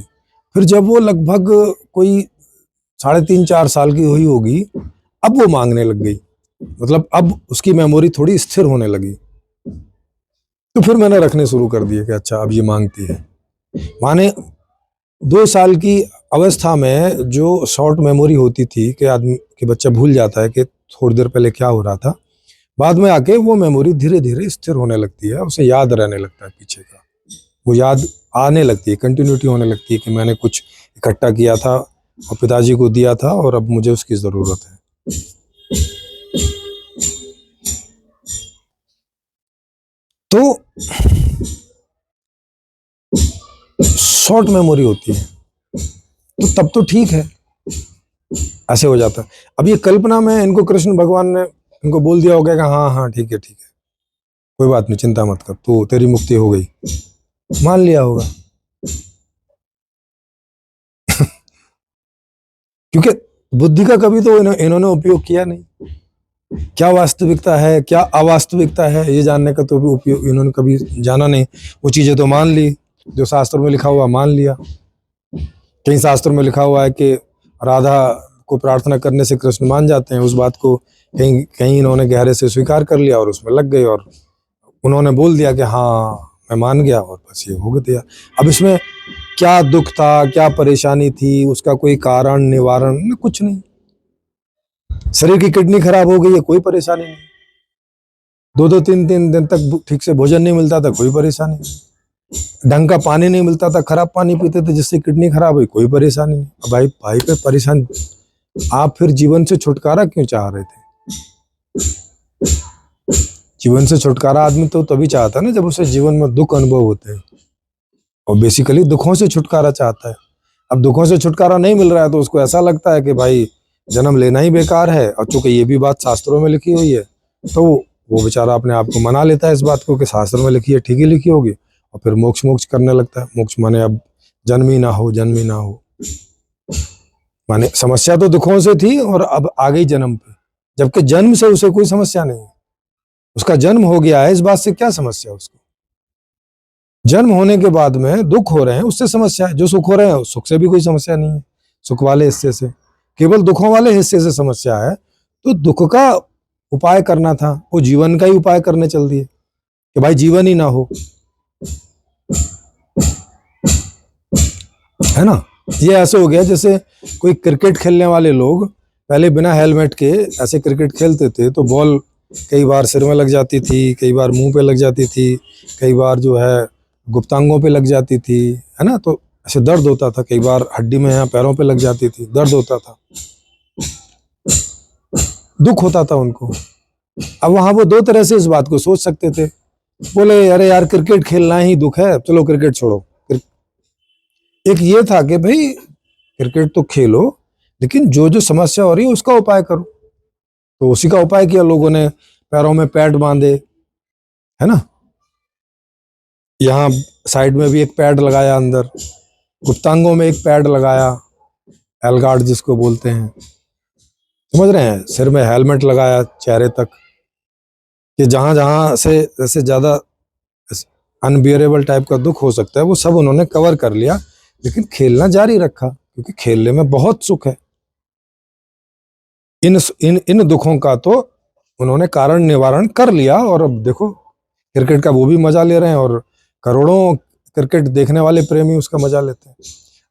फिर जब वो लगभग कोई 3.5-4 साल की हुई होगी, अब वो मांगने लग गई, मतलब अब उसकी मेमोरी थोड़ी स्थिर होने लगी। तो फिर मैंने रखने शुरू कर दिए कि अच्छा अब ये मांगती है। माने 2 साल की अवस्था में जो शॉर्ट मेमोरी होती थी कि आदमी के बच्चा भूल जाता है कि थोड़ी देर पहले क्या हो रहा था, बाद में आके वो मेमोरी धीरे धीरे स्थिर होने लगती है, उसे याद रहने लगता है पीछे का, वो याद आने लगती है, कंटिन्यूटी होने लगती है कि मैंने कुछ इकट्ठा किया था और पिताजी को दिया था और अब मुझे उसकी जरूरत है। तो शॉर्ट मेमोरी होती है, तो तब तो ठीक है, ऐसे हो जाता है। अब ये कल्पना में इनको कृष्ण भगवान ने इनको बोल दिया होगा कि हाँ हाँ ठीक है कोई बात नहीं, चिंता मत कर, तो तेरी मुक्ति हो गई, मान लिया होगा। क्योंकि बुद्धि का कभी तो इन्होंने उपयोग किया नहीं, क्या वास्तविकता है क्या अवास्तविकता है ये जानने का तो भी उपयोग इन्होंने कभी जाना नहीं। वो चीजें तो मान ली, जो शास्त्र में लिखा हुआ मान लिया। कहीं शास्त्र में लिखा हुआ है कि राधा को प्रार्थना करने से कृष्ण मान जाते हैं, उस बात को कहीं कहीं इन्होंने गहरे से स्वीकार कर लिया और उसमें लग गए, और उन्होंने बोल दिया कि हाँ मैं मान गया, और बस ये हो गया। अब इसमें क्या दुख था, क्या परेशानी थी, उसका कोई कारण निवारण न, कुछ नहीं। शरीर की किडनी खराब हो गई है, कोई परेशानी नहीं। 2-2 3-3 दिन तक ठीक से भोजन नहीं मिलता था, कोई परेशानी नहीं। ढंग का पानी नहीं मिलता था, खराब पानी पीते थे जिससे किडनी खराब हुई, कोई परेशानी नहीं। अब भाई भाई पे परेशान, आप फिर जीवन से छुटकारा क्यों चाह रहे थे? जीवन से छुटकारा आदमी तो तभी चाहता है ना जब उसे जीवन में दुख अनुभव होते हैं, और बेसिकली दुखों से छुटकारा चाहता है। अब दुखों से छुटकारा नहीं मिल रहा है तो उसको ऐसा लगता है कि भाई जन्म लेना ही बेकार है, और चूंकि ये भी बात शास्त्रों में लिखी हुई है तो वो बेचारा अपने आप को मना लेता है इस बात को कि शास्त्र में लिखी है, ठीक ही लिखी होगी, और फिर मोक्ष मोक्ष करने लगता है। मोक्ष माने अब जन्म ही ना हो, जन्म ही ना हो। माने समस्या तो दुखों से थी और अब आ गई जन्म पे, जबकि जन्म से उसे कोई समस्या नहीं है। उसका जन्म हो गया है, इस बात से क्या समस्या उसको? जन्म होने के बाद में दुख हो रहे हैं उससे समस्या है, जो सुख हो रहे हैं सुख से भी कोई समस्या नहीं है। सुख वाले हिस्से से, केवल दुखों वाले हिस्से से समस्या है। तो दुख का उपाय करना था, वो जीवन का ही उपाय करने चल दिए कि भाई जीवन ही ना हो, है ना। ये ऐसे हो गया जैसे कोई क्रिकेट खेलने वाले लोग पहले बिना हेलमेट के ऐसे क्रिकेट खेलते थे तो बॉल कई बार सिर में लग जाती थी, कई बार मुंह पे लग जाती थी, कई बार जो है गुप्तांगों पे लग जाती थी, है ना। तो ऐसे दर्द होता था, कई बार हड्डी में यहाँ पैरों पे लग जाती थी, दर्द होता था, दुख होता था उनको। अब वहां वो दो तरह से इस बात को सोच सकते थे, बोले अरे यार क्रिकेट खेलना ही दुख है, चलो क्रिकेट छोड़ो। एक ये था कि भाई क्रिकेट तो खेलो, लेकिन जो जो समस्या हो रही है उसका उपाय करो। तो उसी का उपाय किया लोगों ने, पैरों में पैड बांधे, है ना। यहाँ साइड में भी एक पैड लगाया, अंदर गुप्तांगों में एक पैड लगाया, एलगार्ड जिसको बोलते हैं, समझ रहे हैं। सिर में हेलमेट लगाया चेहरे तक, कि जहां जहां से जैसे ज्यादा अनबियरेबल टाइप का दुख हो सकता है वो सब उन्होंने कवर कर लिया, लेकिन खेलना जारी रखा क्योंकि खेलने में बहुत सुख है। इन इन इन दुखों का तो उन्होंने कारण निवारण कर लिया, और अब देखो क्रिकेट का वो भी मजा ले रहे हैं, और करोड़ों क्रिकेट देखने वाले प्रेमी उसका मजा लेते हैं।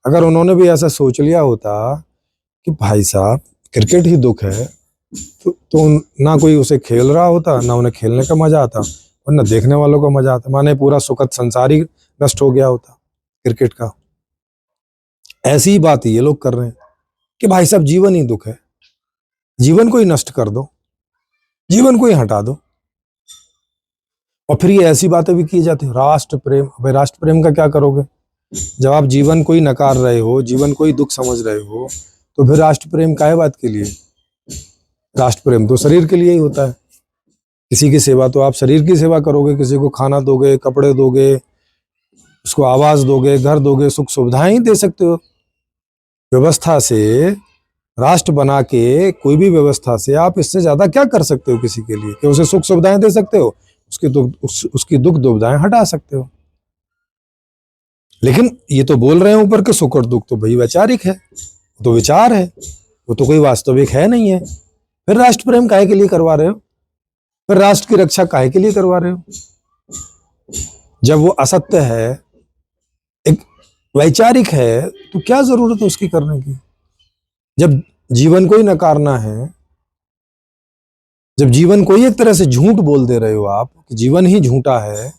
अगर उन्होंने भी ऐसा सोच लिया होता कि भाई साहब क्रिकेट ही दुख है, तो ना कोई उसे खेल रहा होता, ना उन्हें खेलने का मजा आता, और ना देखने वालों का मजा आता, माने पूरा सुखद संसार ही नष्ट हो गया होता क्रिकेट का। ऐसी ही बात ये लोग कर रहे हैं कि भाई साहब जीवन ही दुख है, जीवन को ही नष्ट कर दो, जीवन को ही हटा दो। और फिर ये ऐसी बातें भी की जाती है, राष्ट्र प्रेम। भाई राष्ट्र प्रेम का क्या करोगे जब आप जीवन को ही नकार रहे हो, जीवन को ही दुख समझ रहे हो, तो फिर राष्ट्र प्रेम काहे बात के लिए? राष्ट्र प्रेम तो शरीर के लिए ही होता है। किसी की सेवा तो आप शरीर की सेवा करोगे, किसी को खाना दोगे, कपड़े दोगे, उसको आवाज दोगे, घर दोगे, सुख सुविधाएं ही दे सकते हो। व्यवस्था से, राष्ट्र बना के कोई भी व्यवस्था से आप इससे ज्यादा क्या कर सकते हो किसी के लिए? कि उसे सुख सुविधाएं दे सकते हो, उसकी दुख दुविधाएं हटा सकते हो। लेकिन ये तो बोल रहे हैं ऊपर के सुख और दुख तो भाई वैचारिक है, तो विचार है, वो तो कोई वास्तविक है नहीं है। फिर राष्ट्र प्रेम काहे के लिए करवा रहे हो? फिर राष्ट्र की रक्षा काहे के लिए करवा रहे हो? जब वो असत्य है, एक वैचारिक है, तो क्या जरूरत है उसकी करने की? जब जीवन को ही नकारना है, जब जीवन को ही एक तरह से झूठ बोल दे रहे हो आप कि जीवन ही झूठा है,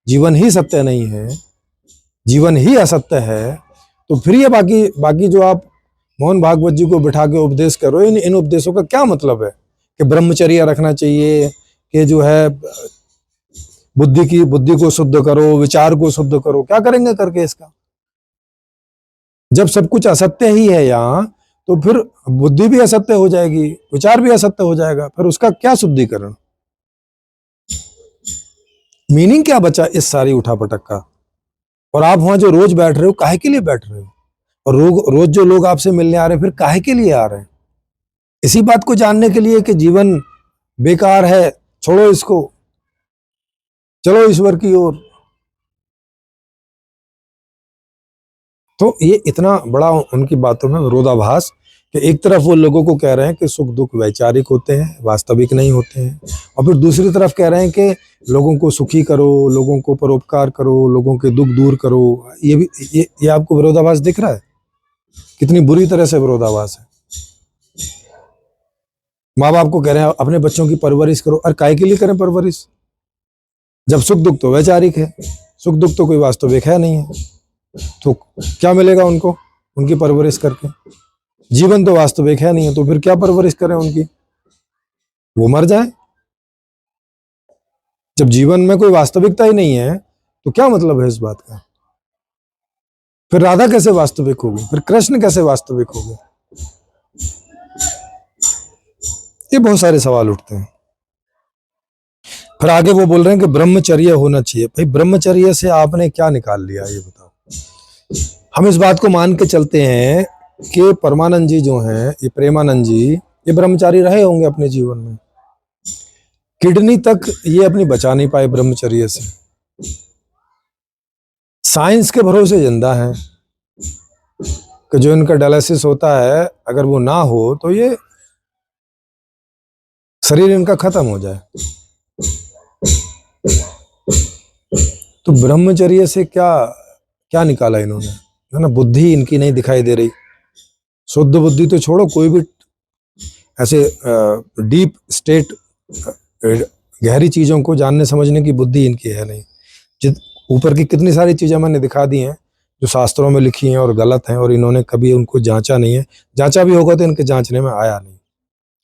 जीवन ही सत्य नहीं है, जीवन ही असत्य है, तो फिर ये बाकी बाकी जो आप मोहन भागवत जी को बिठा के उपदेश करो, इन उपदेशों का क्या मतलब है? कि ब्रह्मचर्य रखना चाहिए, कि जो है बुद्धि को शुद्ध करो, विचार को शुद्ध करो, क्या करेंगे करके इसका? जब सब कुछ असत्य ही है यहाँ, तो फिर बुद्धि भी असत्य हो जाएगी, विचार भी असत्य हो जाएगा, फिर उसका क्या शुद्धिकरण? मीनिंग क्या बचा इस सारी उठापटक का? और आप वहां जो रोज बैठ रहे हो, काहे के लिए बैठ रहे हो? और रोज जो लोग आपसे मिलने आ रहे हैं, फिर काहे के लिए आ रहे हैं? इसी बात को जानने के लिए कि जीवन बेकार है, छोड़ो इसको, चलो ईश्वर की ओर। तो ये इतना बड़ा उनकी बातों में विरोधाभास कि एक तरफ वो लोगों को कह रहे हैं कि सुख दुख वैचारिक होते हैं, वास्तविक नहीं होते हैं, और फिर दूसरी तरफ कह रहे हैं कि लोगों को सुखी करो, लोगों को परोपकार करो, लोगों के दुख दूर करो। ये भी ये आपको विरोधाभास दिख रहा है? कितनी बुरी तरह से विरोधाभास है। माँ बाप को कह रहे हैं अपने बच्चों की परवरिश करो, और काय के लिए करें परवरिश जब सुख दुख तो वैचारिक है, सुख दुख तो कोई वास्तविक है नहीं है, तो क्या मिलेगा उनको उनकी परवरिश करके? जीवन तो वास्तविक है नहीं है, तो फिर क्या परवरिश करें उनकी? वो मर जाए। जब जीवन में कोई वास्तविकता ही नहीं है तो क्या मतलब है इस बात का? फिर राधा कैसे वास्तविक होगी? फिर कृष्ण कैसे वास्तविक होगी? ये बहुत सारे सवाल उठते हैं। फिर आगे वो बोल रहे हैं कि ब्रह्मचर्य होना चाहिए। भाई ब्रह्मचर्य से आपने क्या निकाल लिया ये बताओ? हम इस बात को मान के चलते हैं कि परमानंद जी जो हैं, ये प्रेमानंद जी, ये ब्रह्मचारी रहे होंगे अपने जीवन में। किडनी तक ये अपनी बचा नहीं पाए ब्रह्मचर्य से। साइंस के भरोसे जिंदा है कि जो इनका डायलिसिस होता है, अगर वो ना हो तो ये शरीर इनका खत्म हो जाए। तो ब्रह्मचर्य से क्या क्या निकाला इन्होंने, है ना? बुद्धि इनकी नहीं दिखाई दे रही। शुद्ध बुद्धि तो छोड़ो, कोई भी ऐसे डीप स्टेट, गहरी चीजों को जानने समझने की बुद्धि इनकी है नहीं। जित ऊपर की कितनी सारी चीजें मैंने दिखा दी हैं जो शास्त्रों में लिखी हैं और गलत हैं, और इन्होंने कभी उनको जांचा नहीं है। जांचा भी होगा तो इनके जांचने में आया नहीं।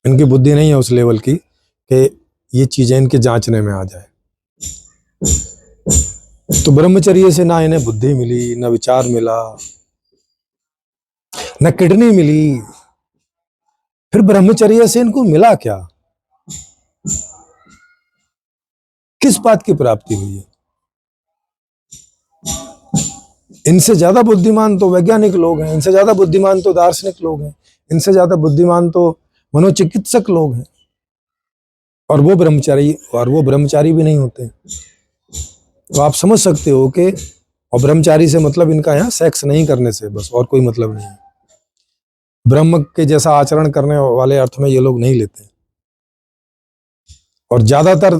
इनकी बुद्धि नहीं है उस लेवल की कि ये चीजें इनके जांचने में आ जाए। तो ब्रह्मचर्य से ना इन्हें बुद्धि मिली, ना विचार मिला, ना किडनी मिली। फिर ब्रह्मचर्य से इनको मिला क्या? किस बात की प्राप्ति हुई है? इनसे ज्यादा बुद्धिमान तो वैज्ञानिक लोग हैं, इनसे ज्यादा बुद्धिमान तो दार्शनिक लोग हैं, इनसे ज्यादा बुद्धिमान तो मनोचिकित्सक लोग हैं, और वो ब्रह्मचारी भी नहीं होते। तो आप समझ सकते हो कि, और ब्रह्मचारी से मतलब इनका यहाँ सेक्स नहीं करने से बस, और कोई मतलब नहीं है। ब्रह्म के जैसा आचरण करने वाले अर्थ में ये लोग नहीं लेते। और ज्यादातर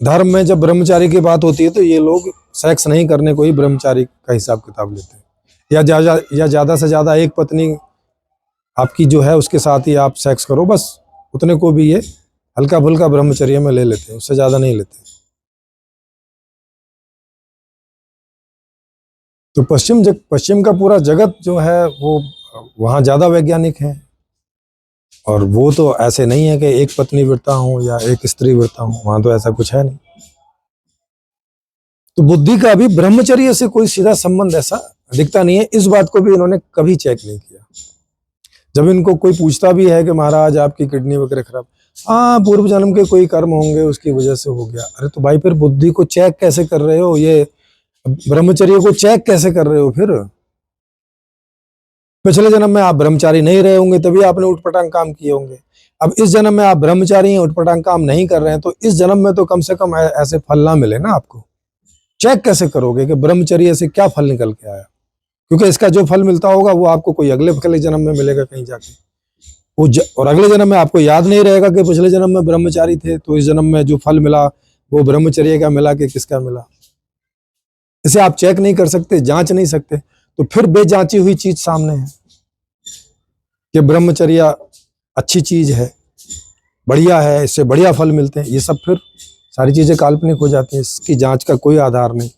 धर्म में जब ब्रह्मचारी की बात होती है तो ये लोग सेक्स नहीं करने को ही ब्रह्मचारी का हिसाब किताब लेते हैं, या ज्यादा से ज्यादा एक पत्नी आपकी जो है उसके साथ ही आप सेक्स करो, बस उतने को भी ये हल्का फुल्का ब्रह्मचर्य में ले लेते हैं, उससे ज्यादा नहीं लेते। तो पश्चिम का पूरा जगत जो है वो वहां ज्यादा वैज्ञानिक है, और वो तो ऐसे नहीं है कि एक पत्नी व्रता हूं या एक स्त्री व्रता हूं, वहां तो ऐसा कुछ है नहीं। तो बुद्धि का भी ब्रह्मचर्य से कोई सीधा संबंध ऐसा दिखता नहीं है। इस बात को भी इन्होंने कभी चेक नहीं किया। जब इनको कोई पूछता भी है कि महाराज आपकी किडनी वगैरह खराब, हाँ पूर्व जन्म के कोई कर्म होंगे उसकी वजह से हो गया। अरे तो भाई फिर बुद्धि को चेक कैसे कर रहे हो? ये ब्रह्मचर्य को चेक कैसे कर रहे हो? फिर पिछले जन्म में आप ब्रह्मचारी नहीं रहे होंगे, तभी आपने उठपटांग काम किए होंगे। अब इस जन्म में आप ब्रह्मचारी हैं, उठपटांग काम नहीं कर रहे हैं, तो इस जन्म में तो कम से कम ऐसे फल ना मिले ना आपको। चेक कैसे करोगे कि ब्रह्मचर्य से क्या फल निकल के आया? क्योंकि इसका जो फल मिलता होगा वो आपको कोई अगले जन्म में मिलेगा कहीं जाके। और अगले जन्म में आपको याद नहीं रहेगा कि पिछले जन्म में ब्रह्मचारी थे, तो इस जन्म में जो फल मिला वो ब्रह्मचर्य का मिला कि किसका मिला। इसे आप चेक नहीं कर सकते, जांच नहीं सकते। तो फिर बेजांची हुई चीज सामने है कि ब्रह्मचर्य अच्छी चीज है, बढ़िया है, इससे बढ़िया फल मिलते हैं। ये सब फिर सारी चीजें काल्पनिक हो जाती हैं, इसकी जांच का कोई आधार नहीं।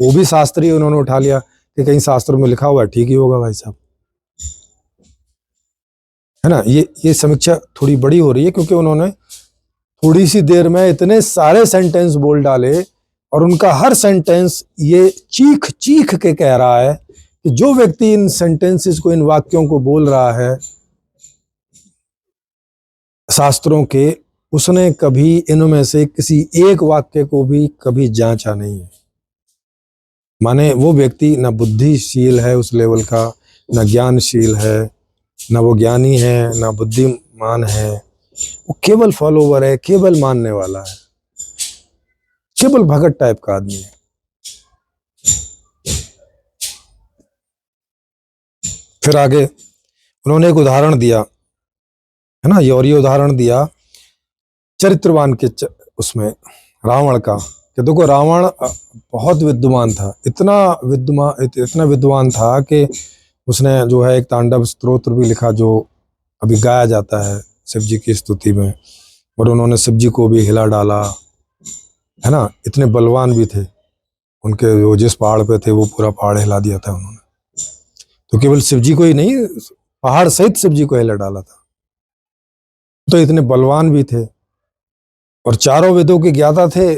वो भी शास्त्रीय उन्होंने उठा लिया कि कहीं शास्त्रों में लिखा हुआ है, ठीक ही होगा भाई साहब, है ना? ये समीक्षा थोड़ी बड़ी हो रही है क्योंकि उन्होंने थोड़ी सी देर में इतने सारे सेंटेंस बोल डाले, और उनका हर सेंटेंस ये चीख चीख के कह रहा है कि जो व्यक्ति इन सेंटेंसेस को, इन वाक्यों को बोल रहा है शास्त्रों के, उसने कभी इनमें से किसी एक वाक्य को भी कभी जांचा नहीं है। माने वो व्यक्ति ना बुद्धिशील है उस लेवल का, ना ज्ञानशील है, ना वो ज्ञानी है, ना बुद्धिमान है। वो केवल फॉलोवर है, केवल मानने वाला है, केवल भगत टाइप का आदमी है। फिर आगे उन्होंने एक उदाहरण दिया है ना, ये, और ये उदाहरण दिया चरित्रवान के उसमें रावण का, कि देखो रावण बहुत विद्वान था, इतना विद्वान था कि उसने जो है एक तांडव स्तोत्र भी लिखा जो अभी गाया जाता है शिव जी की स्तुति में, और उन्होंने शिव जी को भी हिला डाला, है ना। इतने बलवान भी थे, उनके वो जिस पहाड़ पे थे वो पूरा पहाड़ हिला दिया था उन्होंने। तो केवल शिव जी को ही नहीं, पहाड़ सहित शिव जी को हिला डाला था। तो इतने बलवान भी थे और चारों वेदों के ज्ञाता थे।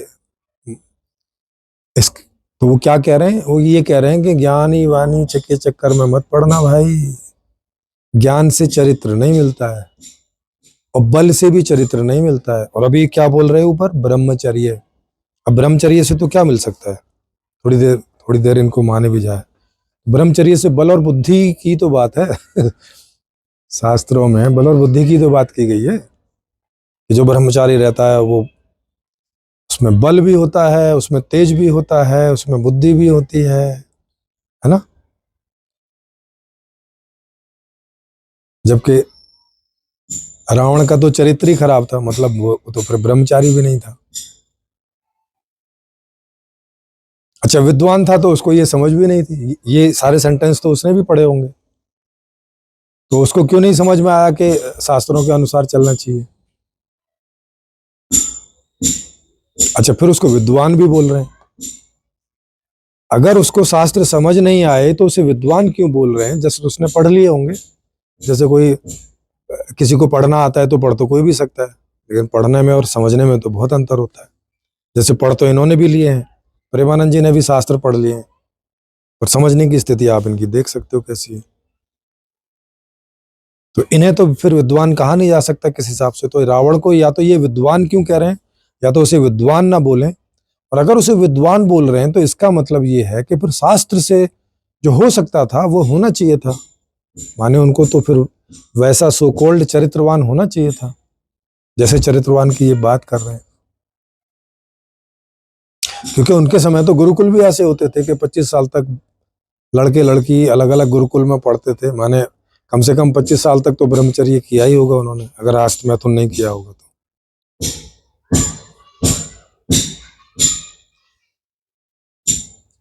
इस तो वो क्या कह रहे हैं, वो ये कह रहे हैं कि ज्ञानी वाणी चक्के चक्कर में मत पड़ना भाई, ज्ञान से चरित्र नहीं मिलता है और बल से भी चरित्र नहीं मिलता है। और अभी क्या बोल रहे हैं ऊपर, ब्रह्मचर्य। अब ब्रह्मचर्य से तो क्या मिल सकता है, थोड़ी देर इनको माने भी जाए, ब्रह्मचर्य से बल और बुद्धि की तो बात है शास्त्रों में बल और बुद्धि की तो बात की गई है कि जो ब्रह्मचारी रहता है वो, उसमें बल भी होता है, उसमें तेज भी होता है, उसमें बुद्धि भी होती है ना। जबकि रावण का तो चरित्र ही खराब था, मतलब वो तो फिर ब्रह्मचारी भी नहीं था। अच्छा, विद्वान था तो उसको ये समझ भी नहीं थी, ये सारे सेंटेंस तो उसने भी पढ़े होंगे, तो उसको क्यों नहीं समझ में आया कि शास्त्रों के अनुसार चलना चाहिए। अच्छा, फिर उसको विद्वान भी बोल रहे हैं। अगर उसको शास्त्र समझ नहीं आए तो उसे विद्वान क्यों बोल रहे हैं, जैसे उसने पढ़ लिए होंगे। जैसे कोई, किसी को पढ़ना आता है तो पढ़ तो कोई भी सकता है, लेकिन पढ़ने में और समझने में तो बहुत अंतर होता है। जैसे पढ़ तो इन्होंने भी लिए हैं, प्रेमानंद जी ने भी शास्त्र पढ़ लिए हैं, और समझने की स्थिति आप इनकी देख सकते हो कैसी है। तो इन्हें तो फिर विद्वान कहा नहीं जा सकता किस हिसाब से। तो रावण को या तो ये विद्वान क्यों कह रहे हैं, या तो उसे विद्वान ना बोलें, और अगर उसे विद्वान बोल रहे हैं तो इसका मतलब ये है कि फिर शास्त्र से जो हो सकता था वो होना चाहिए था, माने उनको तो फिर वैसा सो कॉल्ड चरित्रवान होना चाहिए था जैसे चरित्रवान की ये बात कर रहे हैं। क्योंकि उनके समय तो गुरुकुल भी ऐसे होते थे कि 25 साल तक लड़के लड़की अलग अलग गुरुकुल में पढ़ते थे, माने कम से कम 25 साल तक तो ब्रह्मचर्य किया ही होगा उन्होंने, अगर हस्तमैथुन नहीं किया होगा तो।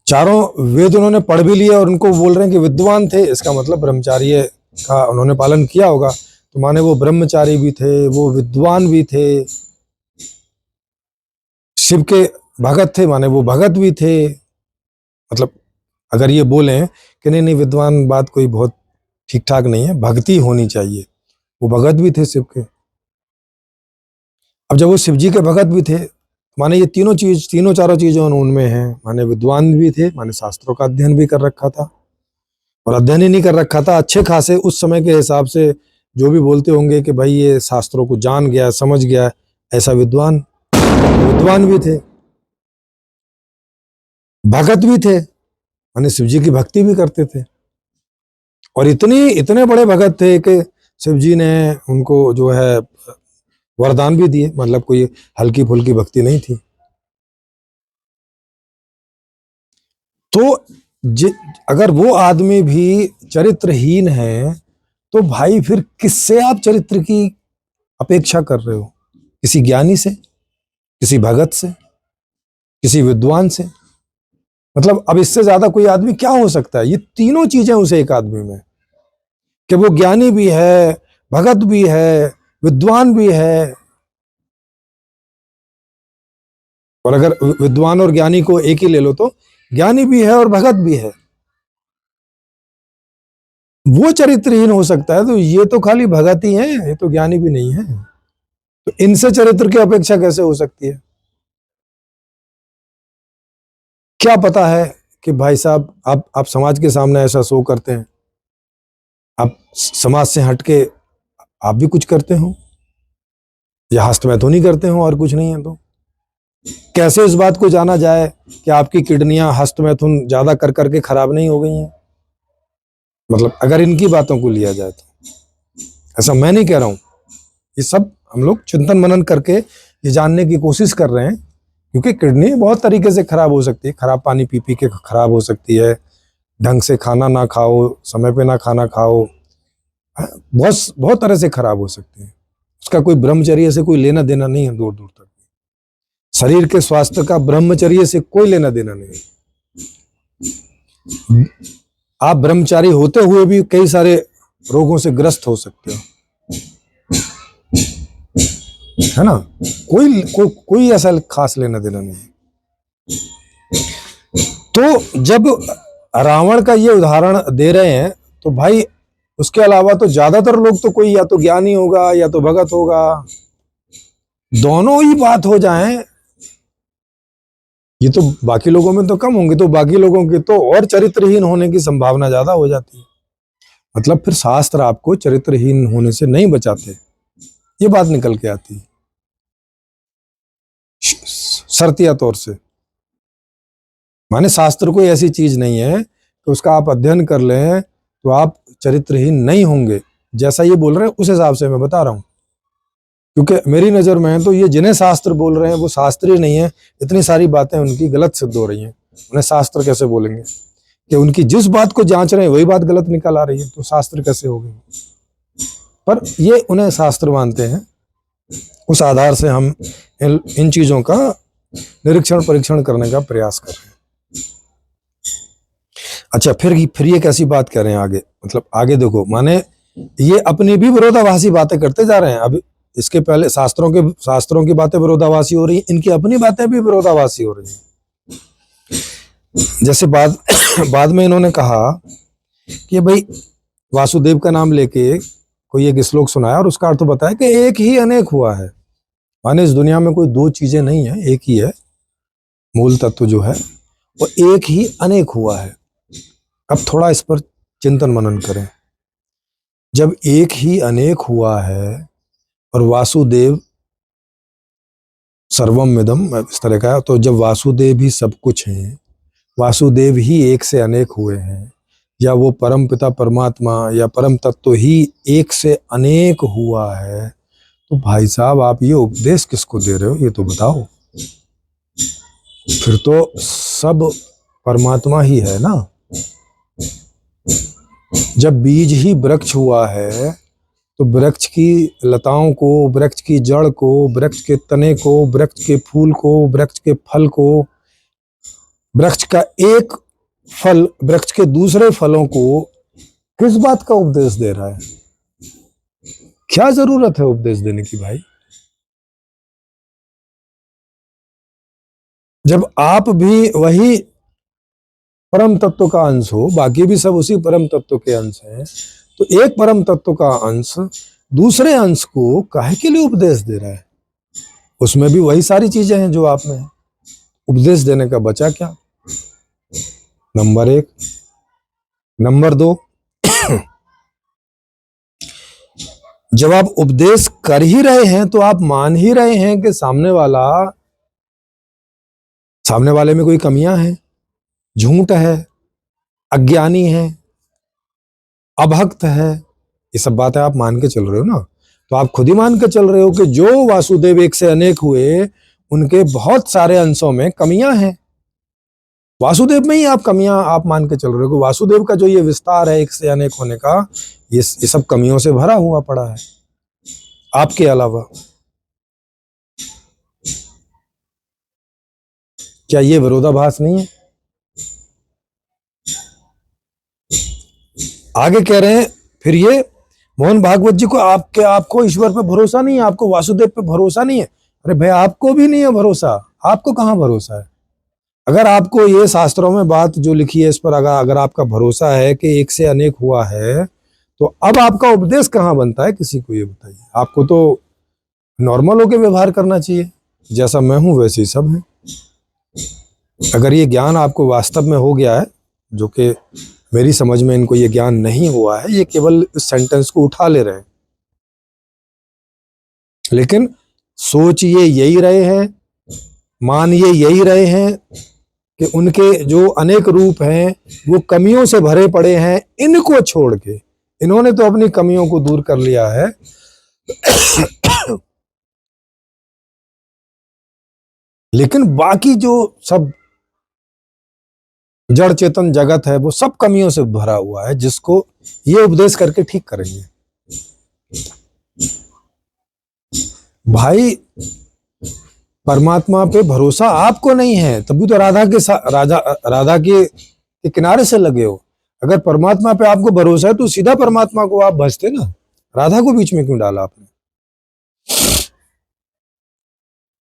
चारों वेद उन्होंने पढ़ भी लिए और उनको बोल रहे हैं कि विद्वान थे, इसका मतलब ब्रह्मचार्य का उन्होंने पालन किया होगा, तो माने वो ब्रह्मचारी भी थे, वो विद्वान भी थे, शिव के भगत थे, माने वो भगत भी थे। मतलब अगर ये बोलें कि नहीं नहीं विद्वान बात कोई बहुत ठीक ठाक नहीं है, भक्ति होनी चाहिए, वो भगत भी थे शिव के। अब जब वो शिव जी के भगत भी थे, माने ये तीनों चारों चीजें उनमें हैं, माने विद्वान भी थे, माने शास्त्रों का अध्ययन भी कर रखा था, और अध्ययन ही नहीं कर रखा था अच्छे खासे उस समय के हिसाब से, जो भी बोलते होंगे कि भाई ये शास्त्रों को जान गया, समझ गया, ऐसा विद्वान भी थे, भगत भी थे, माने शिव जी की भक्ति भी करते थे, और इतने बड़े भगत थे कि शिव जी ने उनको जो है वरदान भी दिए, मतलब कोई हल्की फुल्की भक्ति नहीं थी। तो अगर वो आदमी भी चरित्रहीन है तो भाई फिर किससे आप चरित्र की अपेक्षा कर रहे हो, किसी ज्ञानी से, किसी भगत से, किसी विद्वान से। मतलब अब इससे ज्यादा कोई आदमी क्या हो सकता है। ये तीनों चीजें उसे एक आदमी में, कि वो ज्ञानी भी है, भगत भी है, विद्वान भी है। और अगर विद्वान और ज्ञानी को एक ही ले लो तो ज्ञानी भी है और भगत भी है, वो चरित्रहीन हो सकता है। तो ये तो खाली भगत ही है, ये तो ज्ञानी भी नहीं है, तो इनसे चरित्र की अपेक्षा कैसे हो सकती है। क्या पता है कि भाई साहब आप समाज के सामने ऐसा शो करते हैं, आप समाज से हटके आप भी कुछ करते हो, या हस्तमैथुन ही करते हो और कुछ नहीं है, तो कैसे इस बात को जाना जाए कि आपकी किडनियां हस्तमैथुन ज्यादा कर करके खराब नहीं हो गई हैं। मतलब अगर इनकी बातों को लिया जाए तो, ऐसा मैं नहीं कह रहा हूं, ये सब हम लोग चिंतन मनन करके ये जानने की कोशिश कर रहे हैं, क्योंकि किडनी बहुत तरीके से खराब हो सकती है, खराब पानी पी पी के खराब हो सकती है, ढंग से खाना ना खाओ, समय पे ना खाना खाओ, बहुत बहुत तरह से खराब हो सकते हैं। उसका कोई ब्रह्मचर्य से कोई लेना देना नहीं है दूर दूर तक। शरीर के स्वास्थ्य का ब्रह्मचर्य से कोई लेना देना नहीं है। आप ब्रह्मचारी होते हुए भी कई सारे रोगों से ग्रस्त हो सकते हो, है ना। कोई ऐसा खास लेना देना नहीं है। तो जब रावण का ये उदाहरण दे रहे हैं तो भाई उसके अलावा तो ज्यादातर लोग तो कोई या तो ज्ञानी होगा या तो भगत होगा, दोनों ही बात हो जाएं, ये तो बाकी लोगों में तो कम होंगे, तो बाकी लोगों के तो और चरित्रहीन होने की संभावना ज्यादा हो जाती है। मतलब फिर शास्त्र आपको चरित्रहीन होने से नहीं बचाते, ये बात निकल के आती है शर्तिया तौर से। माने शास्त्र कोई ऐसी चीज नहीं है कि उसका आप अध्ययन कर लें तो आप चरित्रहीन नहीं होंगे, जैसा ये बोल रहे हैं उस हिसाब से मैं बता रहा हूं। क्योंकि मेरी नजर में तो ये जिन्हें शास्त्र बोल रहे हैं वो शास्त्रीय नहीं है, इतनी सारी बातें उनकी गलत सिद्ध हो रही हैं। उन्हें शास्त्र कैसे बोलेंगे कि उनकी जिस बात को जांच रहे हैं वही बात गलत निकल आ रही है, तो शास्त्र कैसे हो गई। पर ये उन्हें शास्त्र मानते हैं, उस आधार से हम इन चीजों का निरीक्षण परीक्षण करने का प्रयास कर रहे हैं। अच्छा, फिर ये कैसी बात कर रहे हैं आगे, मतलब आगे देखो, माने ये अपनी भी विरोधाभासी बातें करते जा रहे हैं। अब इसके पहले शास्त्रों की बातें विरोधाभासी हो रही हैं, इनकी अपनी बातें भी विरोधाभासी हो रही हैं। जैसे बाद में इन्होंने कहा कि भाई वासुदेव का नाम लेके कोई एक श्लोक सुनाया और उसका अर्थ बताया कि एक ही अनेक हुआ है। माने इस दुनिया में कोई दो चीजें नहीं है, एक ही है मूल तत्व जो है, वो एक ही अनेक हुआ है। अब थोड़ा इस पर चिंतन मनन करें। जब एक ही अनेक हुआ है और वासुदेव सर्वम इदम इस तरह का, तो जब वासुदेव ही सब कुछ हैं, वासुदेव ही एक से अनेक हुए हैं, या वो परम पिता परमात्मा या परम तत्व ही एक से अनेक हुआ है, तो भाई साहब आप ये उपदेश किसको दे रहे हो, ये तो बताओ। फिर तो सब परमात्मा ही है ना। जब बीज ही वृक्ष हुआ है तो वृक्ष की लताओं को, वृक्ष की जड़ को, वृक्ष के तने को, वृक्ष के फूल को, वृक्ष के फल को, वृक्ष का एक फल वृक्ष के दूसरे फलों को किस बात का उपदेश दे रहा है? क्या जरूरत है उपदेश देने की भाई? जब आप भी वही परम तत्व का अंश हो, बाकी भी सब उसी परम तत्व के अंश हैं, तो एक परम तत्व का अंश दूसरे अंश को काहे के लिए उपदेश दे रहा है? उसमें भी वही सारी चीजें हैं जो आप में है, उपदेश देने का बचा क्या? नंबर एक। नंबर दो, जब आप उपदेश कर ही रहे हैं तो आप मान ही रहे हैं कि सामने वाले में कोई कमियां हैं, झूठ है, अज्ञानी है, अभक्त है, ये सब बातें आप मान के चल रहे हो ना। तो आप खुद ही मान के चल रहे हो कि जो वासुदेव एक से अनेक हुए उनके बहुत सारे अंशों में कमियां हैं। वासुदेव में ही आप कमियां आप मान के चल रहे हो। वासुदेव का जो ये विस्तार है एक से अनेक होने का, ये सब कमियों से भरा हुआ पड़ा है आपके अलावा। क्या ये विरोधाभास नहीं है? आगे कह रहे हैं फिर ये मोहन भागवत जी को, आपको ईश्वर पे भरोसा नहीं है, आपको वासुदेव पे भरोसा नहीं है। अरे भाई आपको भी नहीं है भरोसा, आपको कहां भरोसा है? अगर आपको ये शास्त्रों में बात जो लिखी है इस पर अगर आपका भरोसा है कि एक से अनेक हुआ है, तो अब आपका उपदेश कहां बनता है? किसी को ये बताइए। आपको तो नॉर्मल होकर व्यवहार करना चाहिए, जैसा मैं हूं वैसे ही सब है। अगर ये ज्ञान आपको वास्तव में हो गया है, जो कि मेरी समझ में इनको ये ज्ञान नहीं हुआ है, ये केवल इस सेंटेंस को उठा ले रहे हैं, लेकिन सोचिए यही रहे हैं, मानिए यही रहे हैं कि उनके जो अनेक रूप हैं वो कमियों से भरे पड़े हैं। इनको छोड़ के इन्होंने तो अपनी कमियों को दूर कर लिया है, लेकिन बाकी जो सब जड़ चेतन जगत है वो सब कमियों से भरा हुआ है, जिसको ये उपदेश करके ठीक करेंगे। भाई परमात्मा पे भरोसा आपको नहीं है, तभी तो राधा के किनारे से लगे हो। अगर परमात्मा पे आपको भरोसा है तो सीधा परमात्मा को आप भजते ना, राधा को बीच में क्यों डाला आपने?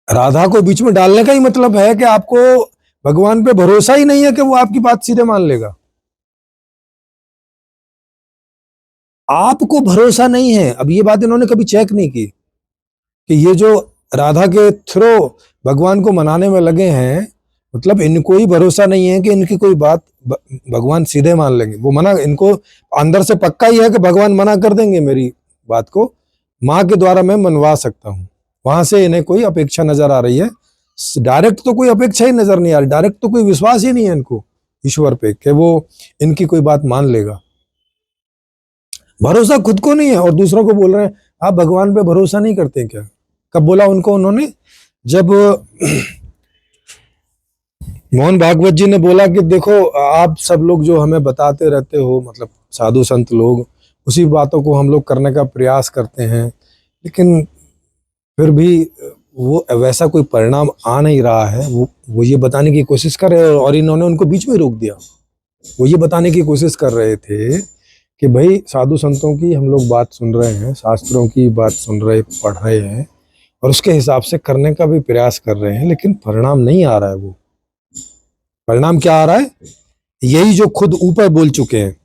राधा को बीच में डालने का ही मतलब है कि आपको भगवान पे भरोसा ही नहीं है कि वो आपकी बात सीधे मान लेगा। आपको भरोसा नहीं है। अब ये बात इन्होंने कभी चेक नहीं की कि ये जो राधा के थ्रू भगवान को मनाने में लगे हैं, मतलब इनको ही भरोसा नहीं है कि इनकी कोई बात भगवान सीधे मान लेंगे। वो मना, इनको अंदर से पक्का ही है कि भगवान मना कर देंगे मेरी बात को, माँ के द्वारा मैं मनवा सकता हूँ। वहां से इन्हें कोई अपेक्षा नजर आ रही है। डायरेक्ट तो कोई अपेक्षा ही नजर नहीं आ रही, डायरेक्ट तो कोई विश्वास ही नहीं है इनको ईश्वर पे कि वो इनकी कोई बात मान लेगा। भरोसा खुद को नहीं है और दूसरों को बोल रहे हैं आप भगवान पे भरोसा नहीं करते क्या? कब बोला उनको उन्होंने? जब मोहन भागवत जी ने बोला कि देखो आप सब लोग जो हमें बताते रहते हो, मतलब साधु संत लोग, उसी बातों को हम लोग करने का प्रयास करते हैं, लेकिन फिर भी वो वैसा कोई परिणाम आ नहीं रहा है। वो ये बताने की कोशिश कर रहे हैं और इन्होंने उनको बीच में रोक दिया। वो ये बताने की कोशिश कर रहे थे कि भाई साधु संतों की हम लोग बात सुन रहे हैं, शास्त्रों की बात सुन रहे, पढ़ रहे हैं और उसके हिसाब से करने का भी प्रयास कर रहे हैं, लेकिन परिणाम नहीं आ रहा है। वो परिणाम क्या आ रहा है? यही जो खुद ऊपर बोल चुके हैं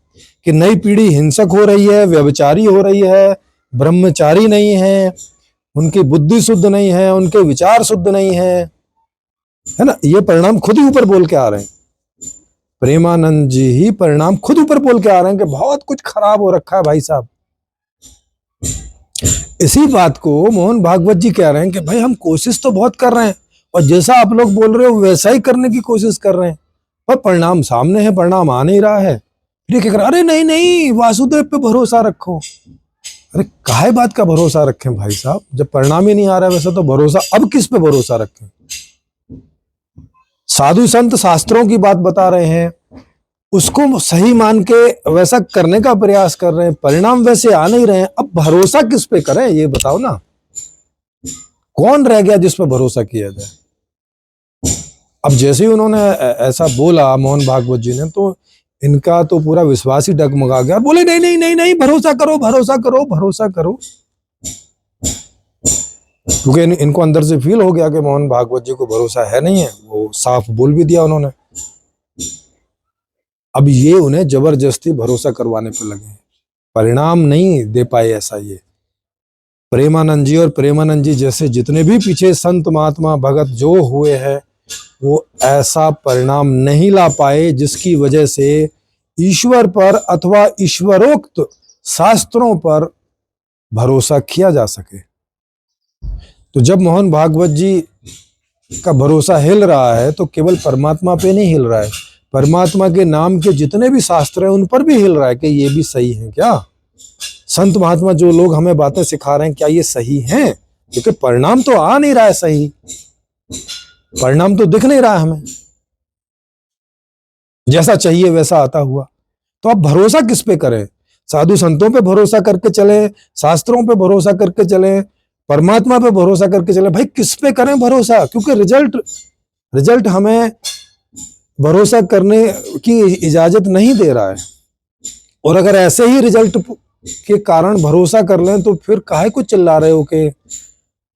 कि नई पीढ़ी हिंसक हो रही है, व्यभिचारी हो रही है, ब्रह्मचारी नहीं है, उनकी बुद्धि शुद्ध नहीं है, उनके विचार शुद्ध नहीं है ना? ये परिणाम खुद ही ऊपर बोल के आ रहे हैं। प्रेमानंद जी ही परिणाम खुद ऊपर बोल के आ रहे हैं कि बहुत कुछ खराब हो रखा है भाई साहब। इसी बात को मोहन भागवत जी कह रहे हैं कि भाई हम कोशिश तो बहुत कर रहे हैं और जैसा आप लोग बोल रहे हो वैसा ही करने की कोशिश कर रहे हैं, पर परिणाम सामने है, परिणाम आ नहीं रहा है। फिर क्या कर, अरे नहीं नहीं वासुदेव पे भरोसा रखो। अरे काहे बात का भरोसा रखें भाई साहब, जब परिणाम ही नहीं आ रहा है वैसा तो भरोसा अब किस पे भरोसा रखें? साधु संत शास्त्रों की बात बता रहे हैं, उसको सही मान के वैसा करने का प्रयास कर रहे हैं, परिणाम वैसे आ नहीं रहे हैं, अब भरोसा किस पे करें ये बताओ ना। कौन रह गया जिस पर भरोसा किया जाए? अब जैसे ही उन्होंने ऐसा बोला मोहन भागवत जी ने, तो इनका तो पूरा विश्वास ही डगमगा गया। बोले नहीं नहीं नहीं नहीं, भरोसा करो भरोसा करो भरोसा करो, क्योंकि इनको अंदर से फील हो गया कि मोहन भागवत जी को भरोसा है नहीं है। वो साफ बोल भी दिया उन्होंने। अब ये उन्हें जबरदस्ती भरोसा करवाने पर लगे, परिणाम नहीं दे पाए ऐसा। ये प्रेमानंद जी और प्रेमानंद जी जैसे जितने भी पीछे संत महात्मा भगत जो हुए हैं, वो ऐसा परिणाम नहीं ला पाए जिसकी वजह से ईश्वर पर अथवा ईश्वरोक्त शास्त्रों पर भरोसा किया जा सके। तो जब मोहन भागवत जी का भरोसा हिल रहा है तो केवल परमात्मा पे नहीं हिल रहा है, परमात्मा के नाम के जितने भी शास्त्र हैं उन पर भी हिल रहा है कि ये भी सही है क्या? संत महात्मा जो लोग हमें बातें सिखा रहे हैं, क्या ये सही हैं? क्योंकि परिणाम तो आ नहीं रहा है सही, परिणाम तो दिख नहीं रहा है हमें जैसा चाहिए वैसा आता हुआ। तो अब भरोसा किस पे करें? साधु संतों पे भरोसा करके चले, शास्त्रों पे भरोसा करके चले, परमात्मा पे भरोसा करके चले? भाई किस पे करें भरोसा? क्योंकि रिजल्ट हमें भरोसा करने की इजाजत नहीं दे रहा है। और अगर ऐसे ही रिजल्ट के कारण भरोसा कर लें तो फिर काहे को चिल्ला रहे हो कि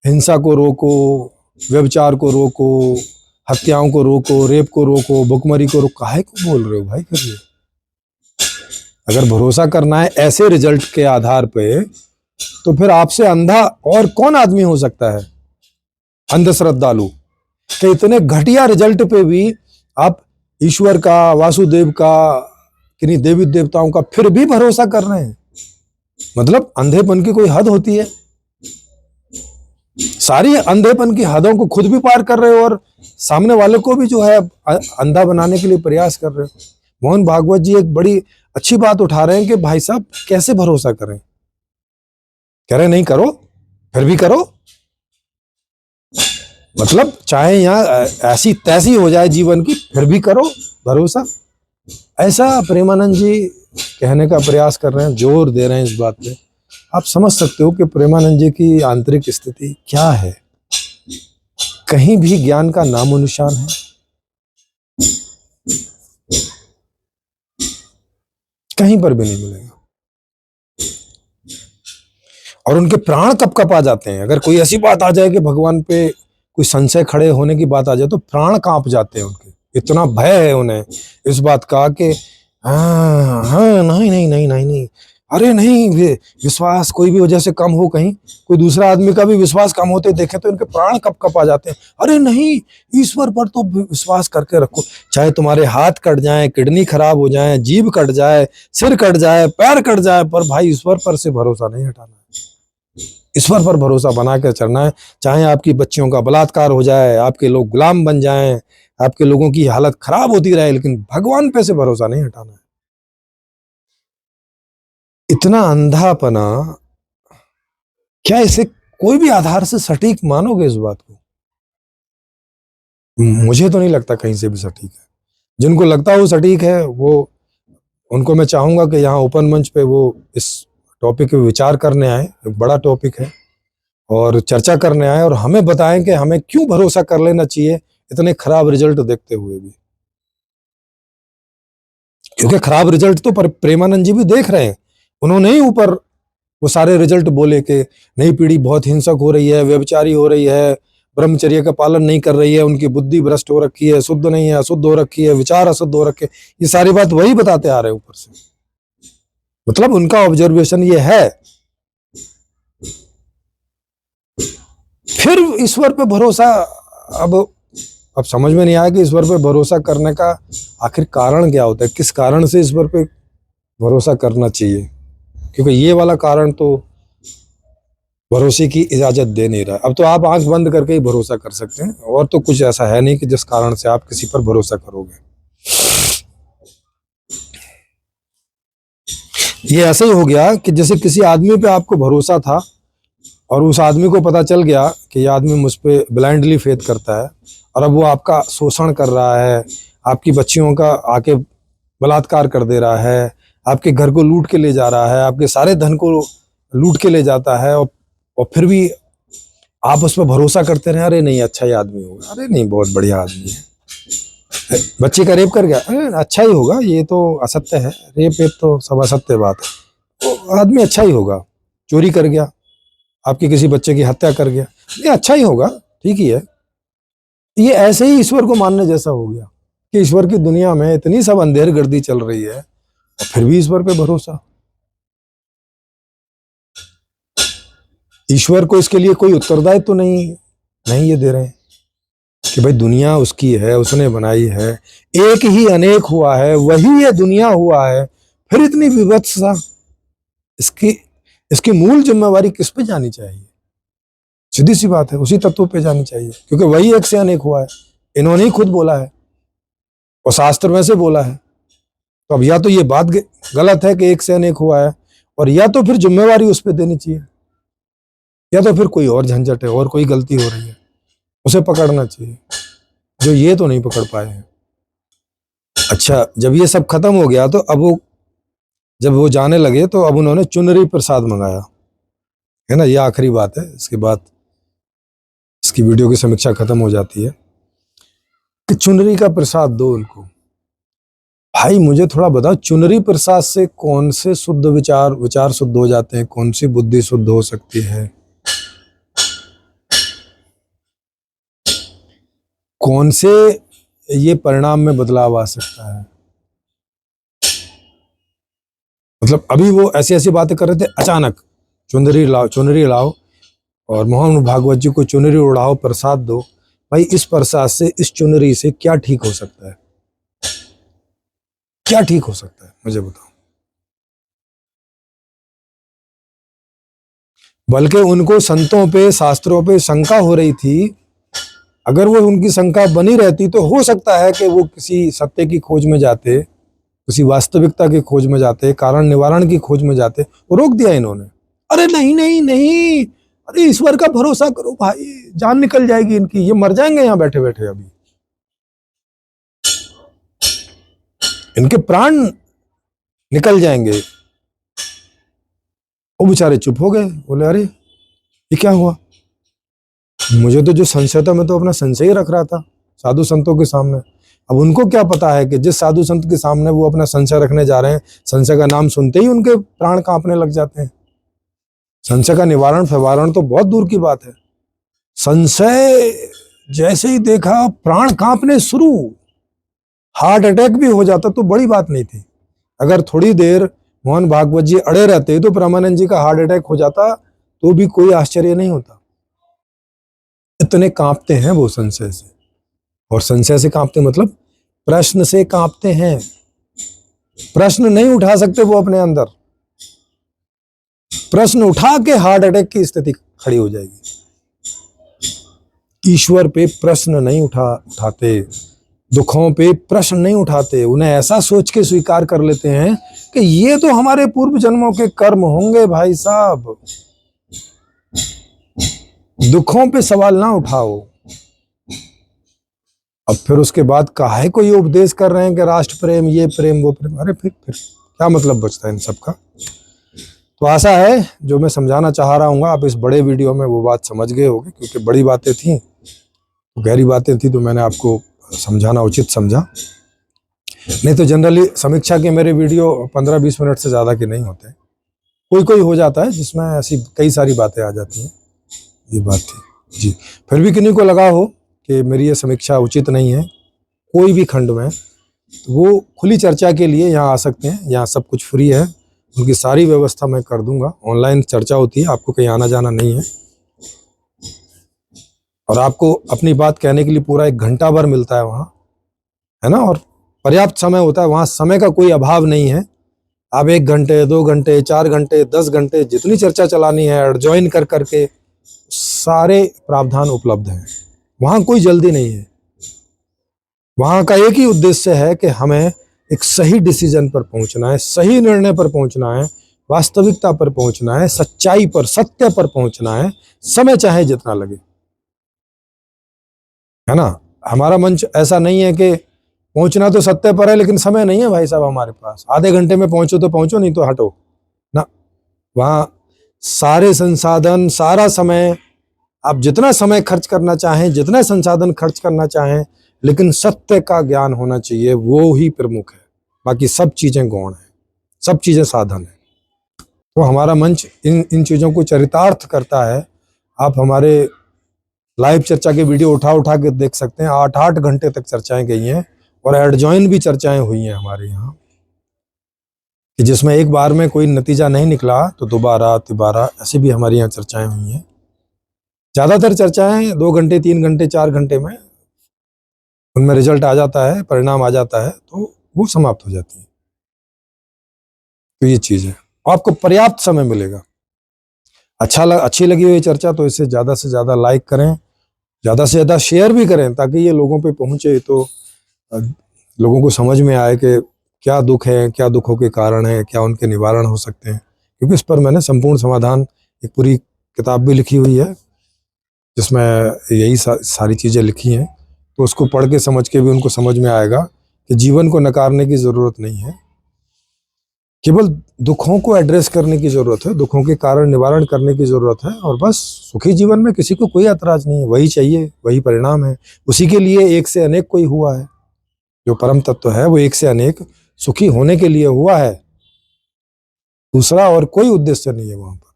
हिंसा को रोको, व्यभिचार को रोको, हत्याओं को रोको, रेप को रोको, भुखमरी को रोको, काहे को बोल रहे हो भाई? फिर ये अगर भरोसा करना है ऐसे रिजल्ट के आधार पे, तो फिर आपसे अंधा और कौन आदमी हो सकता है? अंध श्रद्धालु कि इतने घटिया रिजल्ट पे भी आप ईश्वर का, वासुदेव का, किन्हीं देवी देवताओं का फिर भी भरोसा कर रहे हैं। मतलब अंधेपन की कोई हद होती है? सारी अंधेपन की हदों को खुद भी पार कर रहे हो और सामने वाले को भी जो है अंधा बनाने के लिए प्रयास कर रहे हो। मोहन भागवत जी एक बड़ी अच्छी बात उठा रहे हैं कि भाई साहब कैसे भरोसा करें? कह रहे नहीं करो, फिर भी करो। मतलब चाहे यहाँ ऐसी तैसी हो जाए जीवन की, फिर भी करो भरोसा। ऐसा प्रेमानंद जी कहने का प्रयास कर रहे हैं, जोर दे रहे हैं इस बात पे। आप समझ सकते हो कि प्रेमानंद जी की आंतरिक स्थिति क्या है। कहीं भी ज्ञान का नामो निशान है, कहीं पर भी नहीं मिलेगा। और उनके प्राण कब कब आ जाते हैं, अगर कोई ऐसी बात आ जाए कि भगवान पे कोई संशय खड़े होने की बात आ जाए तो प्राण कांप जाते हैं उनके। इतना भय है उन्हें इस बात का कि हाँ हाँ नहीं नहीं नहीं नहीं नहीं, अरे नहीं, विश्वास कोई भी वजह से कम हो, कहीं कोई दूसरा आदमी का भी विश्वास कम होते देखे तो इनके प्राण कब कब आ जाते हैं। अरे नहीं, ईश्वर पर तो विश्वास करके रखो, चाहे तुम्हारे हाथ कट जाए, किडनी खराब हो जाए, जीभ कट जाए, सिर कट जाए, पैर कट जाए, पर भाई ईश्वर पर से भरोसा नहीं हटाना है। ईश्वर पर भरोसा बना के चलना है। चाहे आपकी बच्चियों का बलात्कार हो जाए, आपके लोग गुलाम बन जाएं, आपके लोगों की हालत खराब होती रहे, लेकिन भगवान पे से भरोसा नहीं हटाना है। इतना अंधापना, क्या इसे कोई भी आधार से सटीक मानोगे इस बात को? मुझे तो नहीं लगता कहीं से भी सटीक है। जिनको लगता है वो सटीक है, वो उनको मैं चाहूंगा कि यहाँ ओपन मंच पे वो इस टॉपिक पे विचार करने आए। एक बड़ा टॉपिक है और चर्चा करने आए, और हमें बताएं कि हमें क्यों भरोसा कर लेना चाहिए इतने खराब रिजल्ट देखते हुए भी। क्योंकि खराब रिजल्ट तो प्रेमानंद जी भी देख रहे हैं। उन्होंने ही ऊपर वो सारे रिजल्ट बोले कि नई पीढ़ी बहुत हिंसक हो रही है, व्यभिचारी हो रही है, ब्रह्मचर्य का पालन नहीं कर रही है, उनकी बुद्धि भ्रष्ट हो रखी है, शुद्ध नहीं है, अशुद्ध हो रखी है, विचार अशुद्ध हो रखे। ये सारी बात वही बताते आ रहे हैं ऊपर से। मतलब उनका ऑब्जर्वेशन ये है। फिर ईश्वर पे भरोसा, अब समझ में नहीं आया कि ईश्वर पे भरोसा करने का आखिर कारण क्या होता है, किस कारण से ईश्वर पे भरोसा करना चाहिए। क्योंकि ये वाला कारण तो भरोसे की इजाजत दे नहीं रहा। अब तो आप आंख बंद करके ही भरोसा कर सकते हैं, और तो कुछ ऐसा है नहीं कि जिस कारण से आप किसी पर भरोसा करोगे। ये ऐसे ही हो गया कि जैसे किसी आदमी पे आपको भरोसा था और उस आदमी को पता चल गया कि ये आदमी मुझ पे ब्लाइंडली फेथ करता है, और अब वो आपका शोषण कर रहा है, आपकी बच्चियों का आके बलात्कार कर दे रहा है, आपके घर को लूट के ले जा रहा है, आपके सारे धन को लूट के ले जाता है, और फिर भी आप उस पर भरोसा करते रहे, अरे नहीं अच्छा ही आदमी होगा, अरे नहीं बहुत बढ़िया आदमी है, बच्चे का रेप कर गया, अरे अच्छा ही होगा, ये तो असत्य है, रेप वेप तो सब असत्य बात है, तो आदमी अच्छा ही होगा। चोरी कर गया, आपके किसी बच्चे की हत्या कर गया, ये अच्छा ही होगा, ठीक ही है। ये ऐसे ही ईश्वर को मानने जैसा हो गया कि ईश्वर की दुनिया में इतनी सब अंधेर गर्दी चल रही है और फिर भी ईश्वर पे भरोसा। ईश्वर को इसके लिए कोई उत्तरदायित्व तो नहीं ये दे रहे हैं कि भाई दुनिया उसकी है, उसने बनाई है, एक ही अनेक हुआ है, वही ये दुनिया हुआ है, फिर इतनी विवत्सता, इसकी इसकी मूल जिम्मेवारी किस पे जानी चाहिए? सीधी सी बात है, उसी तत्व पे जानी चाहिए, क्योंकि वही एक से अनेक हुआ है। इन्होंने ही खुद बोला है और शास्त्र में से बोला है। तो अब या तो ये बात गलत है कि एक से अनेक हुआ है, और या तो फिर जिम्मेवारी उस पर देनी चाहिए, या तो फिर कोई और झंझट है और कोई गलती हो रही है, उसे पकड़ना चाहिए, जो ये तो नहीं पकड़ पाए हैं। अच्छा, जब ये सब खत्म हो गया तो अब वो जब वो जाने लगे तो अब उन्होंने चुनरी प्रसाद मंगाया, है ना, ये आखिरी बात है, इसके बाद इसकी वीडियो की समीक्षा खत्म हो जाती है कि चुनरी का प्रसाद दो उनको। भाई मुझे थोड़ा बताओ, चुनरी प्रसाद से कौन से शुद्ध विचार शुद्ध हो जाते हैं, कौन सी बुद्धि शुद्ध हो सकती है, कौन से ये परिणाम में बदलाव आ सकता है? मतलब अभी वो ऐसी ऐसी बातें कर रहे थे, अचानक चुनरी लाओ और मोहन भागवत जी को चुनरी उड़ाओ, प्रसाद दो। भाई इस प्रसाद से, इस चुनरी से क्या ठीक हो सकता है? क्या ठीक हो सकता है मुझे बताओ। बल्कि उनको संतों पे, शास्त्रों पे शंका हो रही थी। अगर वो उनकी शंका बनी रहती तो हो सकता है कि वो किसी सत्य की खोज में जाते, किसी वास्तविकता की खोज में जाते, कारण निवारण की खोज में जाते। वो रोक दिया इन्होंने, अरे नहीं नहीं नहीं, अरे ईश्वर का भरोसा करो भाई, जान निकल जाएगी इनकी, ये मर जाएंगे यहाँ बैठे बैठे, अभी इनके प्राण निकल जाएंगे। वो बेचारे चुप हो गए, बोले अरे ये क्या हुआ, मुझे तो जो संशय था मैं तो अपना संशय ही रख रहा था साधु संतों के सामने। अब उनको क्या पता है कि जिस साधु संत के सामने वो अपना संशय रखने जा रहे हैं, संशय का नाम सुनते ही उनके प्राण कांपने लग जाते हैं। संशय का निवारण फवारण तो बहुत दूर की बात है, संशय जैसे ही देखा प्राण कांपने शुरू, हार्ट अटैक भी हो जाता तो बड़ी बात नहीं थी। अगर थोड़ी देर मोहन भागवत जी अड़े रहते तो परमानंद जी का हार्ट अटैक हो जाता तो भी कोई आश्चर्य नहीं होता। इतने कांपते हैं वो संशय से, और संशय से कांपते मतलब प्रश्न से कांपते हैं। प्रश्न नहीं उठा सकते वो अपने अंदर, प्रश्न उठा के हार्ट अटैक की स्थिति खड़ी हो जाएगी। ईश्वर पे प्रश्न नहीं उठाते, दुखों पे प्रश्न नहीं उठाते, उन्हें ऐसा सोच के स्वीकार कर लेते हैं कि ये तो हमारे पूर्व जन्मों के कर्म होंगे भाई साहब। दुखों पे सवाल ना उठाओ। अब फिर उसके बाद काहे को ये उपदेश कर रहे हैं कि राष्ट्र प्रेम, ये प्रेम, वो प्रेम, अरे फिर क्या मतलब बचता है इन सब का। तो आशा है जो मैं समझाना चाह रहा हूँ आप इस बड़े वीडियो में वो बात समझ गए होंगे, क्योंकि बड़ी बातें थी, गहरी बातें थी, तो मैंने आपको समझाना उचित समझा। नहीं तो जनरली समीक्षा के मेरे वीडियो 15-20 मिनट से ज़्यादा के नहीं होते, कोई कोई हो जाता है जिसमें ऐसी कई सारी बातें आ जाती हैं, ये बात थी जी। फिर भी किन्हीं को लगा हो कि मेरी ये समीक्षा उचित नहीं है कोई भी खंड में, तो वो खुली चर्चा के लिए यहाँ आ सकते हैं, यहाँ सब कुछ फ्री है, उनकी सारी व्यवस्था मैं कर दूंगा। ऑनलाइन चर्चा होती है, आपको कहीं आना जाना नहीं है, और आपको अपनी बात कहने के लिए पूरा 1 घंटा भर मिलता है वहाँ, है ना, और पर्याप्त समय होता है वहाँ, समय का कोई अभाव नहीं है। आप 1 घंटे 2 घंटे 4 घंटे 10 घंटे जितनी चर्चा चलानी है एडजॉइन कर करके सारे प्रावधान उपलब्ध हैं, वहाँ कोई जल्दी नहीं है। वहाँ का एक ही उद्देश्य है कि हमें एक सही डिसीजन पर पहुंचना है, सही निर्णय पर पहुंचना है, वास्तविकता पर पहुंचना है, सच्चाई पर, सत्य पर पहुंचना है, समय चाहे जितना लगे, है ना। हमारा मंच ऐसा नहीं है कि पहुंचना तो सत्य पर है लेकिन समय नहीं है भाई साहब हमारे पास, आधे घंटे में पहुंचो तो पहुंचो, नहीं तो हटो ना। वहाँ सारे संसाधन, सारा समय, आप जितना समय खर्च करना चाहें, जितना संसाधन खर्च करना चाहें, लेकिन सत्य का ज्ञान होना चाहिए, वो ही प्रमुख है। बाकी सब चीजें गौण है, सब चीजें साधन है। तो हमारा मंच इन चीजों को चरितार्थ करता है। आप हमारे लाइव चर्चा के वीडियो उठा के देख सकते हैं, 8-8 घंटे तक चर्चाएं गई हैं, और एडजॉइन भी चर्चाएं हुई हैं हमारे यहाँ, कि जिसमें एक बार में कोई नतीजा नहीं निकला तो दोबारा तिबारा ऐसे भी हमारे यहाँ चर्चाएं हुई हैं। ज्यादातर चर्चाएं 2 घंटे 3 घंटे 4 घंटे में उनमें रिजल्ट आ जाता है, परिणाम आ जाता है, तो वो समाप्त हो जाती है। तो ये चीज है, आपको पर्याप्त समय मिलेगा। अच्छी लगी हुई चर्चा तो इसे ज्यादा से ज्यादा लाइक करें, ज्यादा से ज्यादा शेयर भी करें, ताकि ये लोगों पे पहुंचे, तो लोगों को समझ में आए कि क्या दुख है, क्या दुखों के कारण है, क्या उनके निवारण हो सकते हैं। क्योंकि इस पर मैंने संपूर्ण समाधान, एक पूरी किताब भी लिखी हुई है जिसमें यही सारी चीजें लिखी हैं। तो उसको पढ़ के समझ के भी उनको समझ में आएगा कि जीवन को नकारने की जरूरत नहीं है, केवल दुखों को एड्रेस करने की जरूरत है, दुखों के कारण निवारण करने की जरूरत है, और बस सुखी जीवन में किसी को कोई ऐतराज नहीं है, वही चाहिए, वही परिणाम है। उसी के लिए एक से अनेक कोई हुआ है, जो परम तत्व है वो एक से अनेक सुखी होने के लिए हुआ है, दूसरा और कोई उद्देश्य नहीं है वहां पर।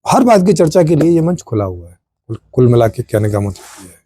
हर बात की चर्चा के लिए ये मंच खुला हुआ है। कुल मिला के कहने का मतलब ये है।